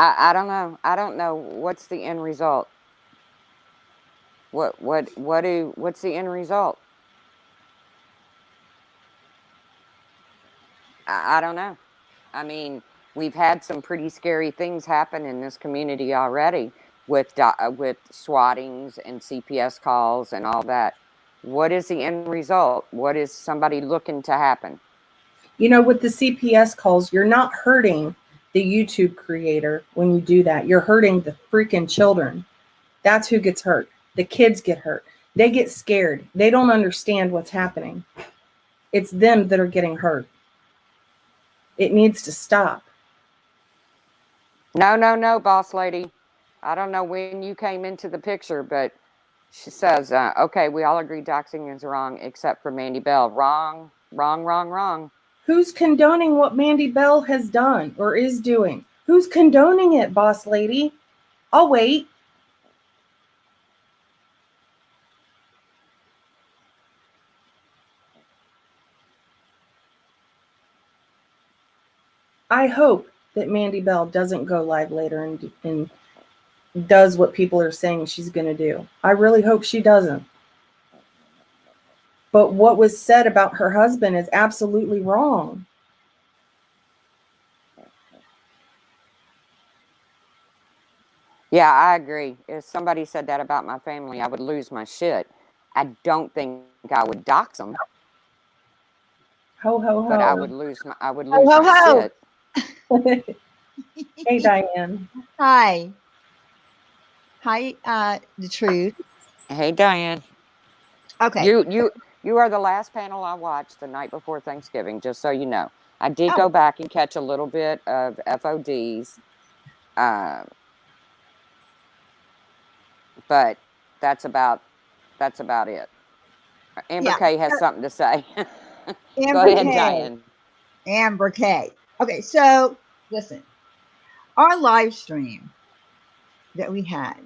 B: I don't know. I don't know what's the end result. What's the end result? I don't know. I mean, we've had some pretty scary things happen in this community already with swattings and CPS calls and all that. What is the end result? What is somebody looking to happen?
A: With the CPS calls, you're not hurting the YouTube creator when you do that. You're hurting the freaking children. That's who gets hurt. The kids get hurt. They get scared. They don't understand what's happening. It's them that are getting hurt. It needs to stop.
B: No, boss lady. I don't know when you came into the picture, but she says, okay, we all agree doxing is wrong except for Mandy Bell. Wrong, wrong, wrong, wrong.
A: Who's condoning what Mandy Bell has done or is doing? Who's condoning it, boss lady? I'll wait. I hope that Mandy Bell doesn't go live later and does what people are saying she's going to do. I really hope she doesn't. But what was said about her husband is absolutely wrong.
B: Yeah, I agree. If somebody said that about my family, I would lose my shit. I don't think I would dox them.
A: Ho ho ho.
B: But I would lose my
E: ho, ho.
B: shit.
A: Hey, Diane.
E: Hi. The truth.
B: Hey, Diane.
E: Okay.
B: You are the last panel I watched the night before Thanksgiving, just so you know. I did go back and catch a little bit of FODs. But that's about it. Amber
E: Yeah.
B: Kay has something to say. Go
E: Amber
B: ahead,
E: Kay.
B: Diane.
E: Amber Kay. Okay, so listen, our live stream that we had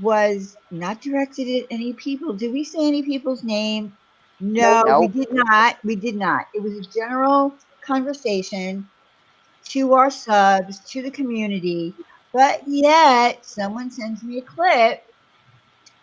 E: was not directed at any people. Did we say any people's name? No, we
B: Nope.
E: did not. We did not. It was a general conversation to our subs, to the community. But yet, someone sends me a clip,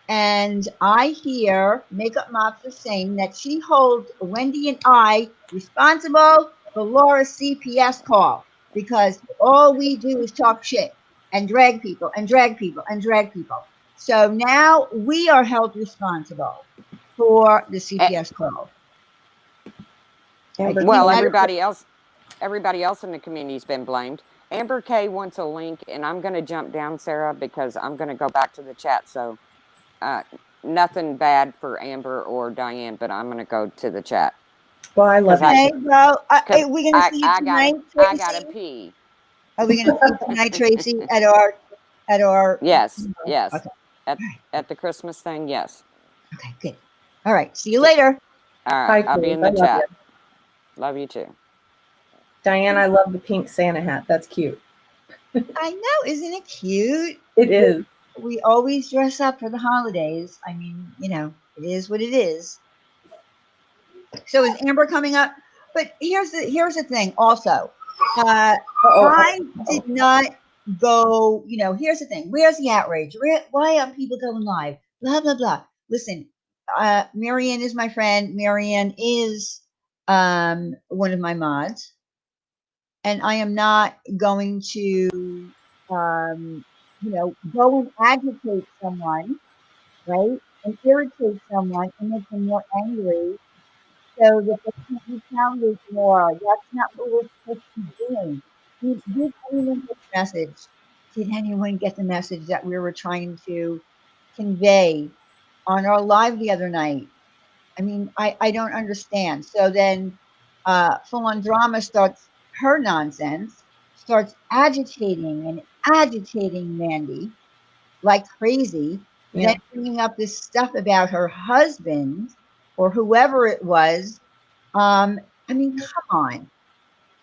E: and I hear Makeup Mobster saying that she holds Wendy and I responsible for Laura's CPS call because all we do is talk shit and drag people and drag people and drag people. So now we are held responsible for the
B: Eh,
E: CPS call.
A: Amber
B: Well,
A: Kay.
B: everybody else in the community's been blamed. Amber Kay wants a link, and I'm going to jump down, Sarah, because I'm going to go back to the chat. So, uh, nothing bad for Amber or Diane, but I'm going to go to the chat
A: Well, I love
B: because
A: you.
E: Okay, well,
B: because
E: are we going to see you tonight,
B: I gotta
E: Tracy?
B: pee.
E: Are we going to see you tonight, Tracy, at our?
B: Yes, yes.
E: Okay,
B: At the Christmas thing, yes.
E: okay, good. All right, see you later.
B: All right,
A: Hi,
B: I'll be
A: Cruz.
B: in
A: I
B: the
A: love you.
B: chat. Love you too.
A: Diane, I love the pink Santa hat. That's cute.
E: I know, isn't it cute?
A: It is.
E: We always dress up for the holidays. I mean, you know, it is what it is. So is Amber coming up? But here's the thing. Also, I did not go. You know, here's the thing. Where's the outrage? Why aren't people going live? Blah blah blah. Listen, Marianne is my friend. Marianne is one of my mods, and I am not going to go and agitate someone, right? And irritate someone and make them more angry so that they can't be pounded more. That's not what we're supposed to be doing. Did anyone get the message? Did anyone get the message that we were trying to convey on our live the other night? I mean, I don't understand. So then Full on Drama starts her nonsense, starts agitating Mandy like crazy,
A: Yeah.
E: then bringing up this stuff about her husband or whoever it was. I mean, come on.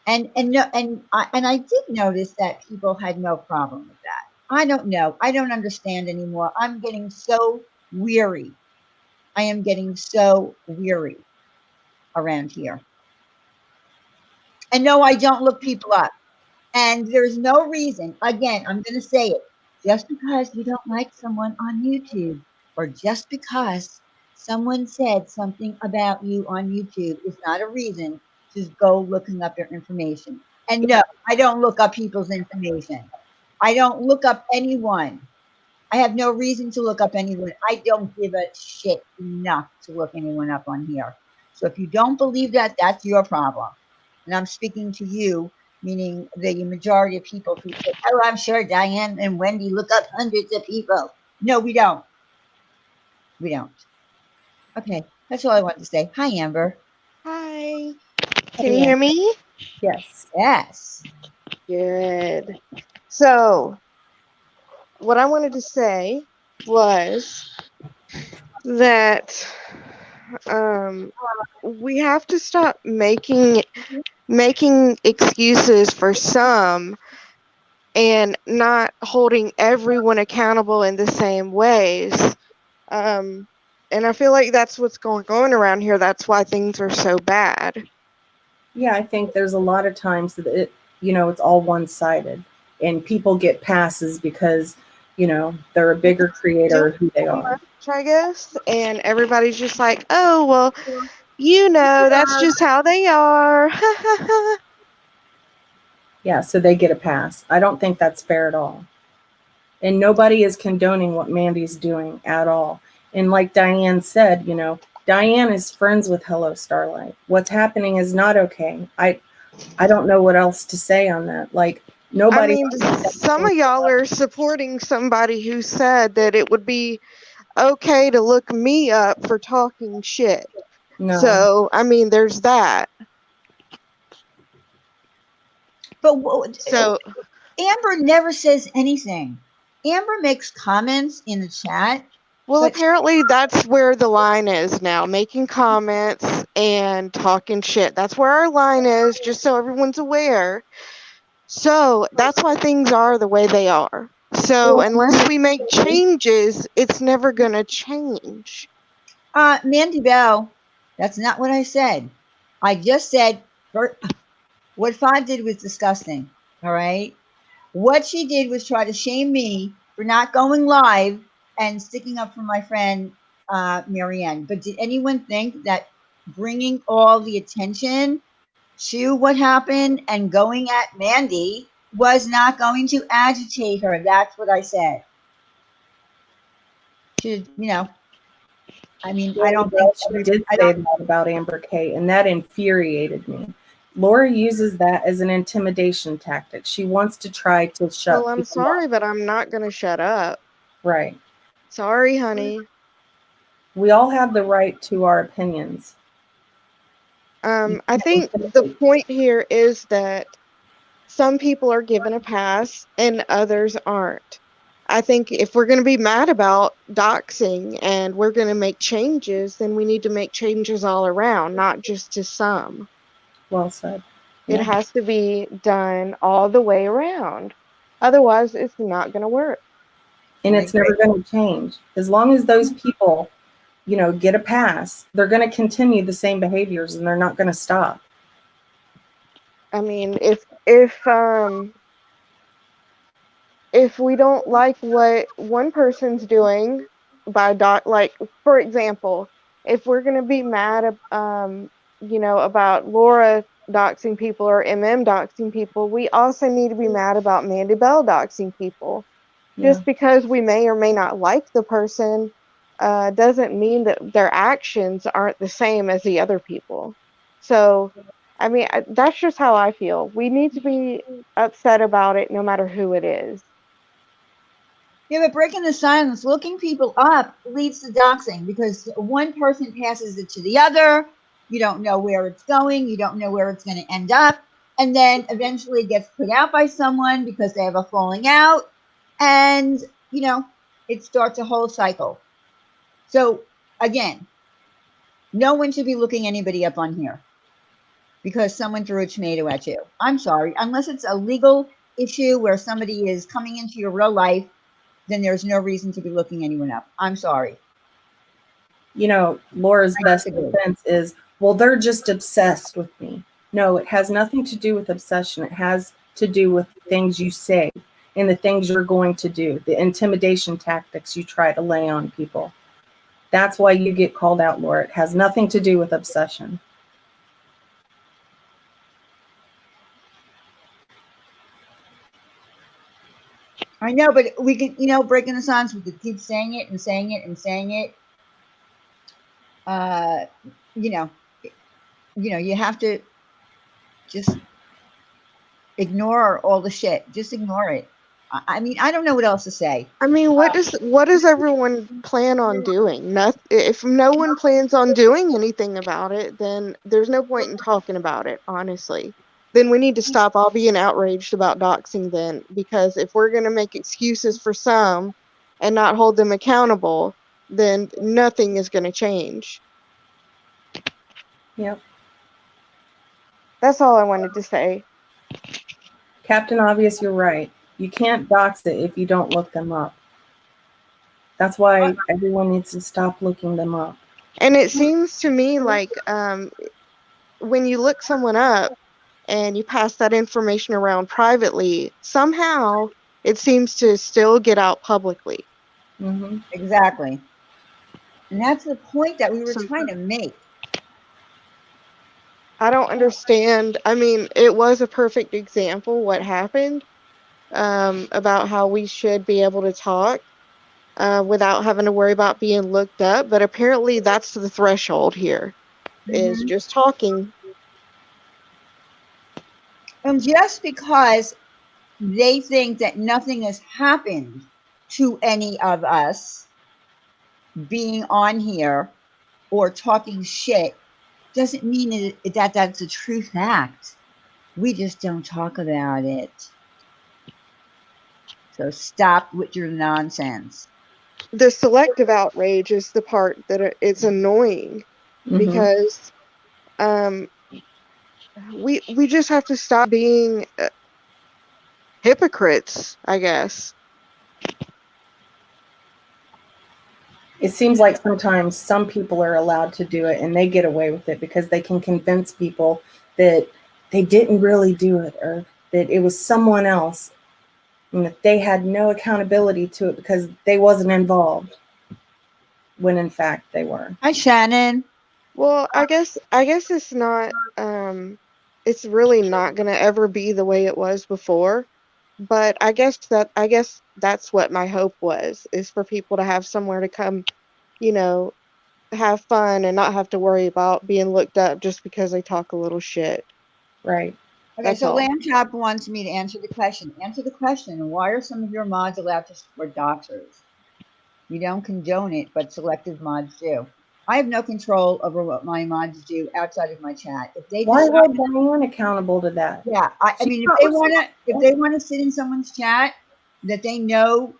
E: And I did notice that people had no problem with that. I don't know. I don't understand anymore. I'm getting so weary. I am getting so weary around here. And no, I don't look people up. And there's no reason, again, I'm going to say it, just because you don't like someone on YouTube or just because someone said something about you on YouTube is not a reason to go looking up their information. And no, I don't look up people's information. I don't look up anyone. I have no reason to look up anyone. I don't give a shit enough to look anyone up on here. So if you don't believe that, that's your problem. And I'm speaking to you, meaning the majority of people who say, oh, I'm sure Diane and Wendy look up hundreds of people. No, we don't. We don't. Okay, that's all I wanted to say. Hi, Amber.
F: Hi. Can you hear me?
A: Yes.
E: Yes.
F: Good. So, what I wanted to say was that we have to stop making excuses for some and not holding everyone accountable in the same ways. And I feel like that's what's going on around here. That's why things are so bad.
A: Yeah, I think there's a lot of times that it's all one-sided and people get passes because, they're a bigger creator who they are.
F: I guess, and everybody's just like, oh, well, that's just how they are.
A: Yeah, so they get a pass. I don't think that's fair at all. And nobody is condoning what Mandy's doing at all. And like Diane said, Diane is friends with Hello Starlight. What's happening is not okay. I don't know what else to say on that. Like, nobody.
F: I mean, some of y'all are supporting somebody who said that it would be okay to look me up for talking shit.
A: No.
F: So, I mean, there's that.
E: But
F: so
E: Amber never says anything. Amber makes comments in the chat,
F: Well,
E: But
F: apparently that's where the line is now, making comments and talking shit. That's where our line is, just so everyone's aware. So that's why things are the way they are. So unless we make changes, it's never gonna change.
E: Mandy Bell, that's not what I said. I just said what Five did was disgusting. All right. What she did was try to shame me for not going live and sticking up for my friend Marianne. But did anyone think that bringing all the attention to what happened and going at Mandy was not going to agitate her? That's what I said. Should I mean, I
A: Well,
E: don't think
A: she did say that about Amber Kay, and that infuriated me. Laura uses that as an intimidation tactic. She wants to try to shut
F: Well, I'm
A: people
F: sorry,
A: up.
F: but I'm not gonna shut up.
A: Right.
F: Sorry, honey.
A: We all have the right to our opinions.
F: I think the point here is that some people are given a pass and others aren't. I think if we're going to be mad about doxing and we're going to make changes, then we need to make changes all around, not just to some.
A: Well said.
F: It has to be done all the way around. Otherwise, it's not going to work.
A: And it's never going to change. As long as those people, get a pass, they're going to continue the same behaviors and they're not going to stop.
F: I mean, if we don't like what one person's doing by like, for example, if we're going to be mad about Laura doxing people or doxing people, we also need to be mad about Mandy Bell doxing people.
A: Yeah.
F: Just because we may or may not like the person doesn't mean that their actions aren't the same as the other people. So, I mean, that's just how I feel. We need to be upset about it no matter who it is.
E: Yeah, but breaking the silence, looking people up leads to doxing because one person passes it to the other. You don't know where it's going. You don't know where it's going to end up. And then eventually it gets put out by someone because they have a falling out. And, it starts a whole cycle. So, again, no one should be looking anybody up on here because someone threw a tomato at you. I'm sorry. Unless it's a legal issue where somebody is coming into your real life, then there's no reason to be looking anyone up. I'm sorry.
A: Laura's best defense is, well, they're just obsessed with me. No, it has nothing to do with obsession. It has to do with things you say and the things you're going to do, the intimidation tactics you try to lay on people. That's why you get called out, Laura. It has nothing to do with obsession.
E: I know, but we can, breaking the silence, we could keep saying it and saying it and saying it. You have to just ignore all the shit. Just ignore it. I mean, I don't know what else to say.
F: I mean, what does everyone plan on doing? If no one plans on doing anything about it, then there's no point in talking about it, honestly. Then we need to stop all being outraged about doxing then, because if we're going to make excuses for some and not hold them accountable, then nothing is going to change.
A: Yep.
F: That's all I wanted to say.
A: Captain Obvious, you're right. You can't dox it if you don't look them up. That's why everyone needs to stop looking them up.
F: And it seems to me like when you look someone up and you pass that information around privately, somehow it seems to still get out publicly.
A: Mm-hmm.
E: Exactly. And that's the point that we were trying to make.
F: I don't understand. I mean, it was a perfect example what happened about how we should be able to talk without having to worry about being looked up. But apparently that's the threshold here, is just talking.
E: And just because they think that nothing has happened to any of us being on here or talking shit doesn't mean that that's a true fact. We just don't talk about it. So stop with your nonsense.
F: the selective outrage is the part that it's annoying
A: Mhm.
F: because we just have to stop being hypocrites, I guess.
A: It seems like sometimes some people are allowed to do it and they get away with it because they can convince people that they didn't really do it or that it was someone else and that they had no accountability to it because they wasn't involved when in fact they were.
E: Hi, Shannon.
F: Well, I guess it's not it's really not going to ever be the way it was before, but I guess that's what my hope was, is for people to have somewhere to come, you know, have fun and not have to worry about being looked up just because they talk a little shit.
A: Right.
E: Okay,
F: That's
E: so
F: all.
E: Lamb Chop wants me to answer the question. Answer the question. Why are some of your mods allowed to support doxers? You don't condone it, but selective mods do. I have no control over what my mods do outside of my chat. If they
A: Why
E: decide,
A: hold Diane accountable to that?
E: yeah, I
A: She's
E: mean,
A: not responsible.
E: if they wanna sit in someone's chat that they know,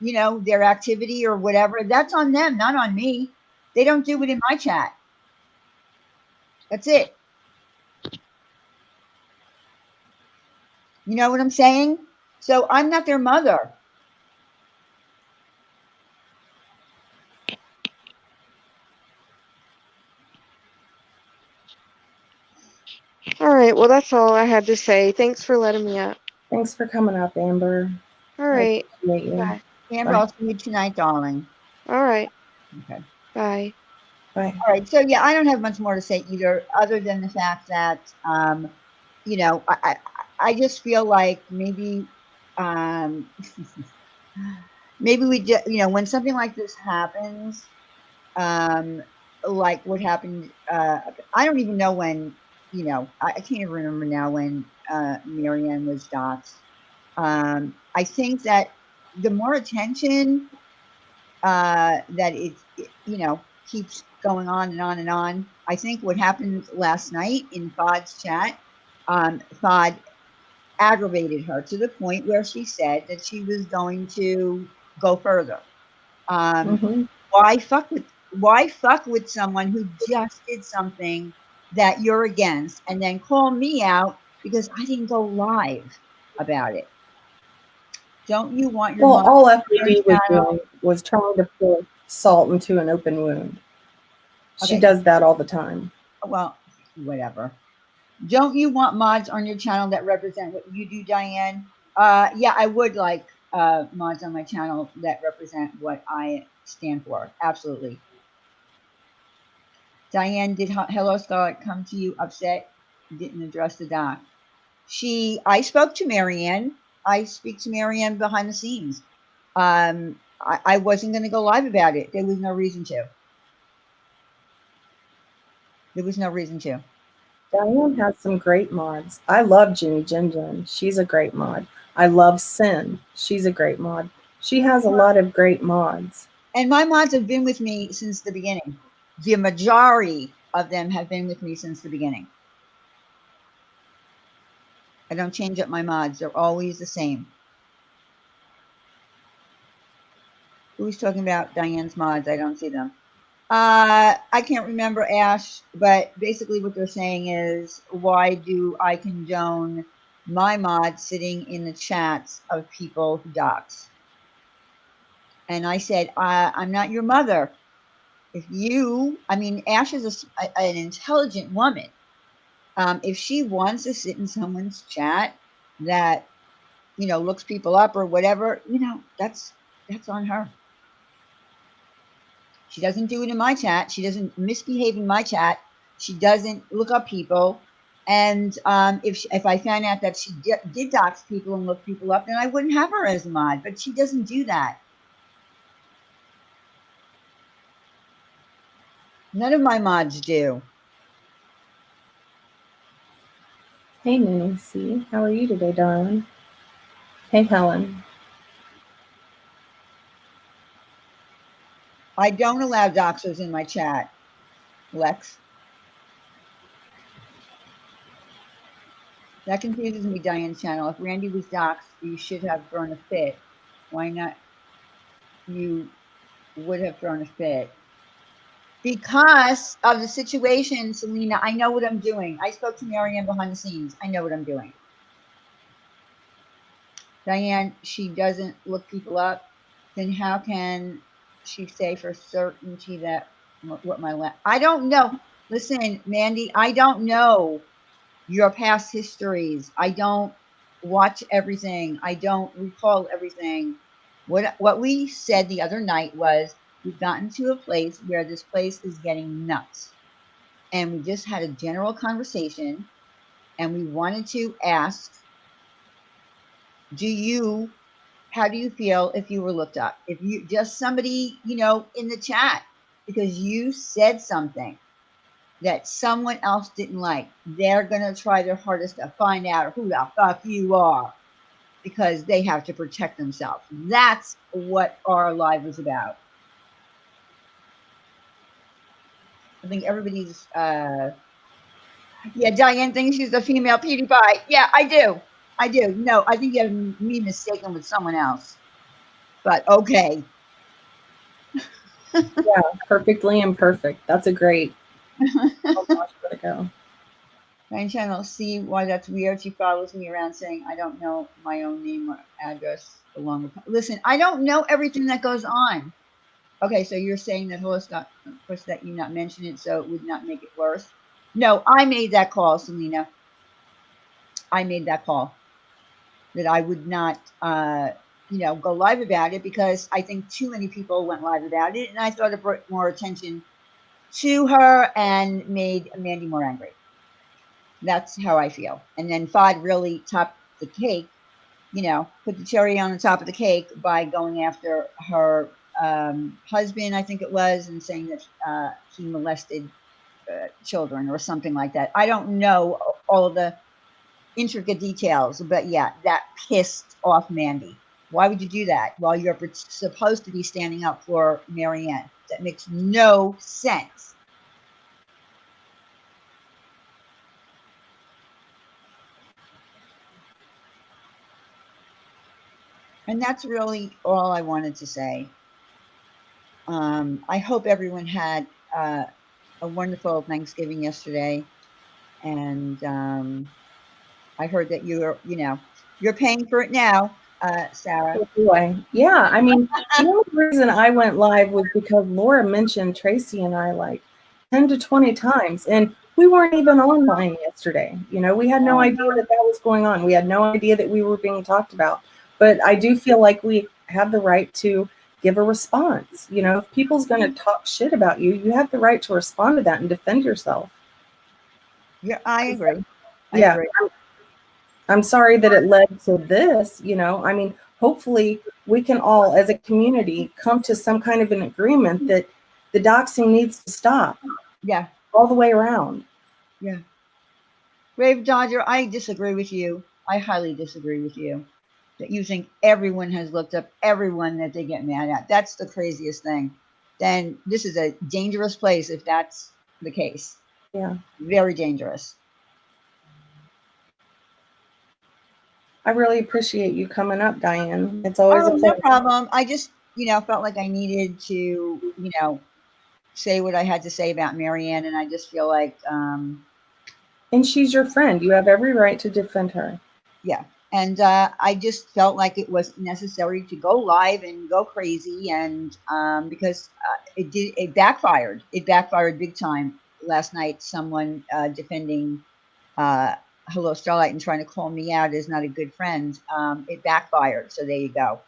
E: their activity or whatever, that's on them, not on me. They don't do it in my chat. That's it. You know what I'm saying? So I'm not their mother.
F: All right, well that's all I had to say. Thanks for letting me up.
A: Thanks for coming up, Amber.
F: All
A: I
F: right.
A: appreciate you.
F: Bye.
E: Amber,
A: Bye.
E: I'll see you tonight, darling.
F: All right.
E: Okay.
F: Bye.
A: Bye.
E: All right. So yeah, I don't have much more to say either, other than the fact that I just feel like maybe maybe we just when something like this happens, like what happened. I don't even know when. I can't even remember now when Marianne was doxxed. I think that the more attention that keeps going on and on and on. I think what happened last night in Fod's chat, Fod aggravated her to the point where she said that she was going to go further.
A: Mhm.
E: Why fuck with someone who just did something that you're against and then call me out because I didn't go live about it? Don't you want your
A: Well,
E: mom
A: all
E: on your
A: FDD was
E: channel?
A: doing was trying to pour salt into an open wound. She
E: Okay.
A: does that all the time.
E: Well, whatever. Don't you want mods on your channel that represent what you do, Diane? Yeah, I would like mods on my channel that represent what I stand for. Absolutely. Diane, did Hello Scarlet come to you upset? Didn't address the doc. I spoke to Marianne. I speak to Marianne behind the scenes. I wasn't going to go live about it. There was no reason to. There was no reason to.
A: Diane has some great mods. I love Ginny Jin Jin. She's a great mod. I love Sin. She's a great mod. She has a lot of great mods.
E: And my mods have been with me since the beginning. The majority of them have been with me since the beginning. I don't change up my mods. They're always the same. Who's talking about Diane's mods? I don't see them. I can't remember, Ash, but basically what they're saying is, why do I condone my mods sitting in the chats of people who dox? And I said, I'm not your mother. Ash is an intelligent woman. If she wants to sit in someone's chat that, looks people up or whatever, that's on her. She doesn't do it in my chat. She doesn't misbehave in my chat. She doesn't look up people. And if I found out that she did dox people and look people up, then I wouldn't have her as a mod. But she doesn't do that. None of my mods do.
A: Hey, Minnie C. How are you today, darling? Hey, Helen.
E: I don't allow doxers in my chat, Lex. That confuses me, Diane's channel. If Randy was doxxed, you should have thrown a fit. Why not you would have thrown a fit. Because of the situation, Selena, I know what I'm doing. I spoke to Marianne behind the scenes. I know what I'm doing. Diane, she doesn't look people up. Then how can she say for certainty that what my I don't know. Listen, Mandy, I don't know your past histories. I don't watch everything. I don't recall everything. What we said the other night was we've gotten to a place where this place is getting nuts. And we just had a general conversation and we wanted to ask, how do you feel if you were looked up? If you just somebody, in the chat, because you said something that someone else didn't like, they're going to try their hardest to find out who the fuck you are because they have to protect themselves. That's what our life is about. I think everybody's, yeah, Diane thinks she's a female PewDiePie. Yeah, I do. No, I think you have me mistaken with someone else. But okay.
A: Yeah, perfectly imperfect. That's a great. Oh gosh, where'd it go?
E: Diane Channel, see why that's weird. She follows me around saying, I don't know my own name or address along with. Listen, I don't know everything that goes on. Okay, so you're saying that Holoscott, of course, that you not mention it, so it would not make it worse. No, I made that call, Selena. I made that call that I would not, go live about it because I think too many people went live about it, and I thought it brought more attention to her and made Mandy more angry. That's how I feel. And then Fod really topped the cake, put the cherry on the top of the cake by going after her husband, I think it was, and saying that he molested children or something like that. I don't know all of the intricate details, but yeah, that pissed off Mandy. Why would you do that while you're supposed to be standing up for Marianne? That makes no sense. And that's really all I wanted to say. I hope everyone had a wonderful Thanksgiving yesterday. And I heard that you're paying for it now, Sarah.
A: Boy. Yeah, I mean, the only reason I went live was because Laura mentioned Tracy and I like 10 to 20 times, and we weren't even online yesterday. We had no idea that was going on. We had no idea that we were being talked about. But I do feel like we have the right to give a response. If people's going to talk shit about you, you have the right to respond to that and defend yourself.
E: Yeah, I agree.
A: Yeah. I'm sorry that it led to this, I mean, hopefully we can all as a community come to some kind of an agreement that the doxing needs to stop.
E: Yeah.
A: All the way around.
E: Yeah. Brave Dodger, I disagree with you. I highly disagree with you. That you think everyone has looked up everyone that they get mad at. That's the craziest thing. Then this is a dangerous place if that's the case.
A: Yeah.
E: Very dangerous.
A: I really appreciate you coming up, Diane. It's always a pleasure.
E: No problem. I just, felt like I needed to, say what I had to say about Marianne, and I just feel like
A: and she's your friend. You have every right to defend her.
E: Yeah. And I just felt like it was necessary to go live and go crazy, and because it backfired. It backfired big time last night. Someone defending Hello Starlight and trying to call me out as not a good friend. It backfired. So there you go.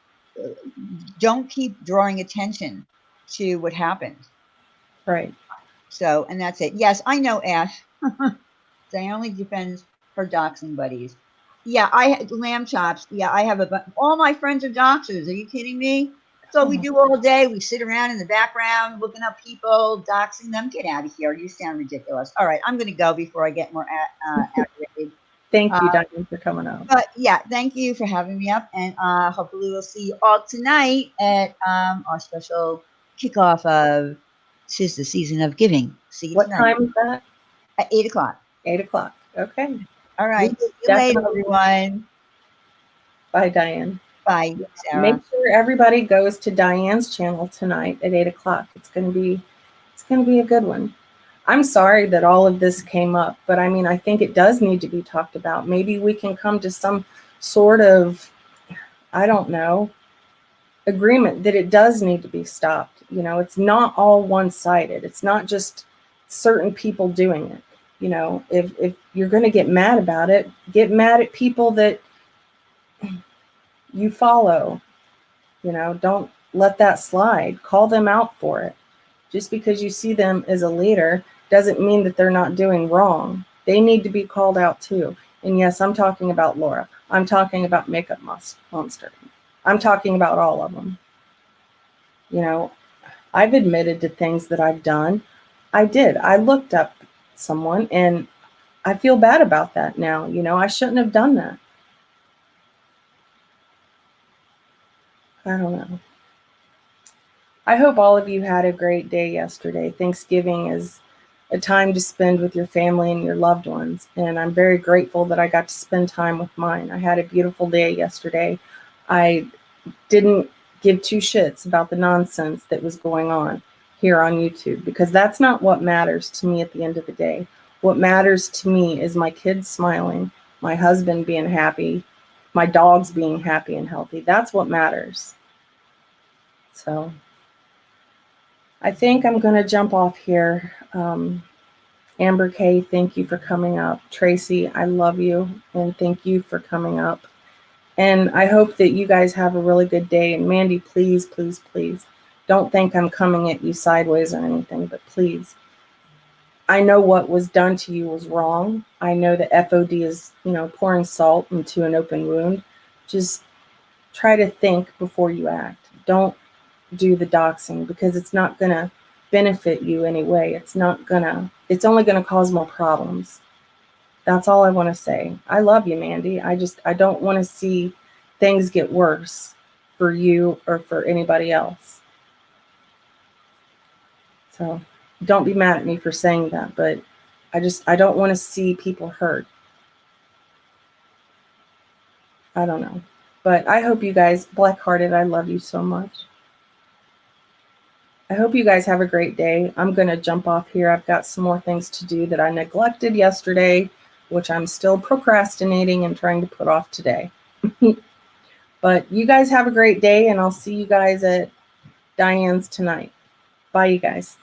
E: Don't keep drawing attention to what happened.
A: Right.
E: So, and that's it. Yes, I know, Ash. Diane only defends her doxing buddies. Yeah, lamb chops. Yeah, I have all my friends are doxers. Are you kidding me? That's all we do all day. We sit around in the background looking up people, doxing them. Get out of here. You sound ridiculous. All right, I'm going to go before I get more aggravated.
A: Thank you, Diane, for coming up.
E: But yeah, thank you for having me up. And hopefully we'll see you all tonight at our special kickoff of "'Tis the Season of Giving." See you
A: What
E: tonight.
A: time is that?
E: At 8 o'clock.
A: 8 o'clock. Okay.
E: All right. See you later, everyone.
A: Bye, Diane.
E: Bye, Sarah.
A: Make sure everybody goes to Diane's channel tonight at 8 o'clock. It's gonna be a good one. I'm sorry that all of this came up, but I mean, I think it does need to be talked about. Maybe we can come to some sort of, I don't know, agreement that it does need to be stopped. You know, it's not all one-sided. It's not just certain people doing it. You know, if you're going to get mad about it, get mad at people that you follow. You know, don't let that slide. Call them out for it. Just because you see them as a leader doesn't mean that they're not doing wrong. They need to be called out too. And yes, I'm talking about Laura. I'm talking about Makeup Monster. I'm talking about all of them. You know, I've admitted to things that I've done. I did. I looked up someone and I feel bad about that now. You know, I shouldn't have done that. I don't know. I hope all of you had a great day yesterday. Thanksgiving is a time to spend with your family and your loved ones. And I'm very grateful that I got to spend time with mine. I had a beautiful day yesterday. I didn't give two shits about the nonsense that was going on here on YouTube, because that's not what matters to me at the end of the day. What matters to me is my kids smiling, my husband being happy, my dogs being happy and healthy. That's what matters. So I think I'm going to jump off here. Amber K, thank you for coming up. Tracy, I love you, and thank you for coming up. And I hope that you guys have a really good day. And Mandy, please, please, please, don't think I'm coming at you sideways or anything, but please, I know what was done to you was wrong. I know that FOD is, you know, pouring salt into an open wound. Just try to think before you act. Don't do the doxing, because it's not going to benefit you anyway. It's only going to cause more problems. That's all I want to say. I love you, Mandy. I don't want to see things get worse for you or for anybody else. So don't be mad at me for saying that, but I don't want to see people hurt. I don't know. But I hope you guys, Blackhearted, I love you so much. I hope you guys have a great day. I'm going to jump off here. I've got some more things to do that I neglected yesterday, which I'm still procrastinating and trying to put off today. But you guys have a great day, and I'll see you guys at Diane's tonight. Bye, you guys.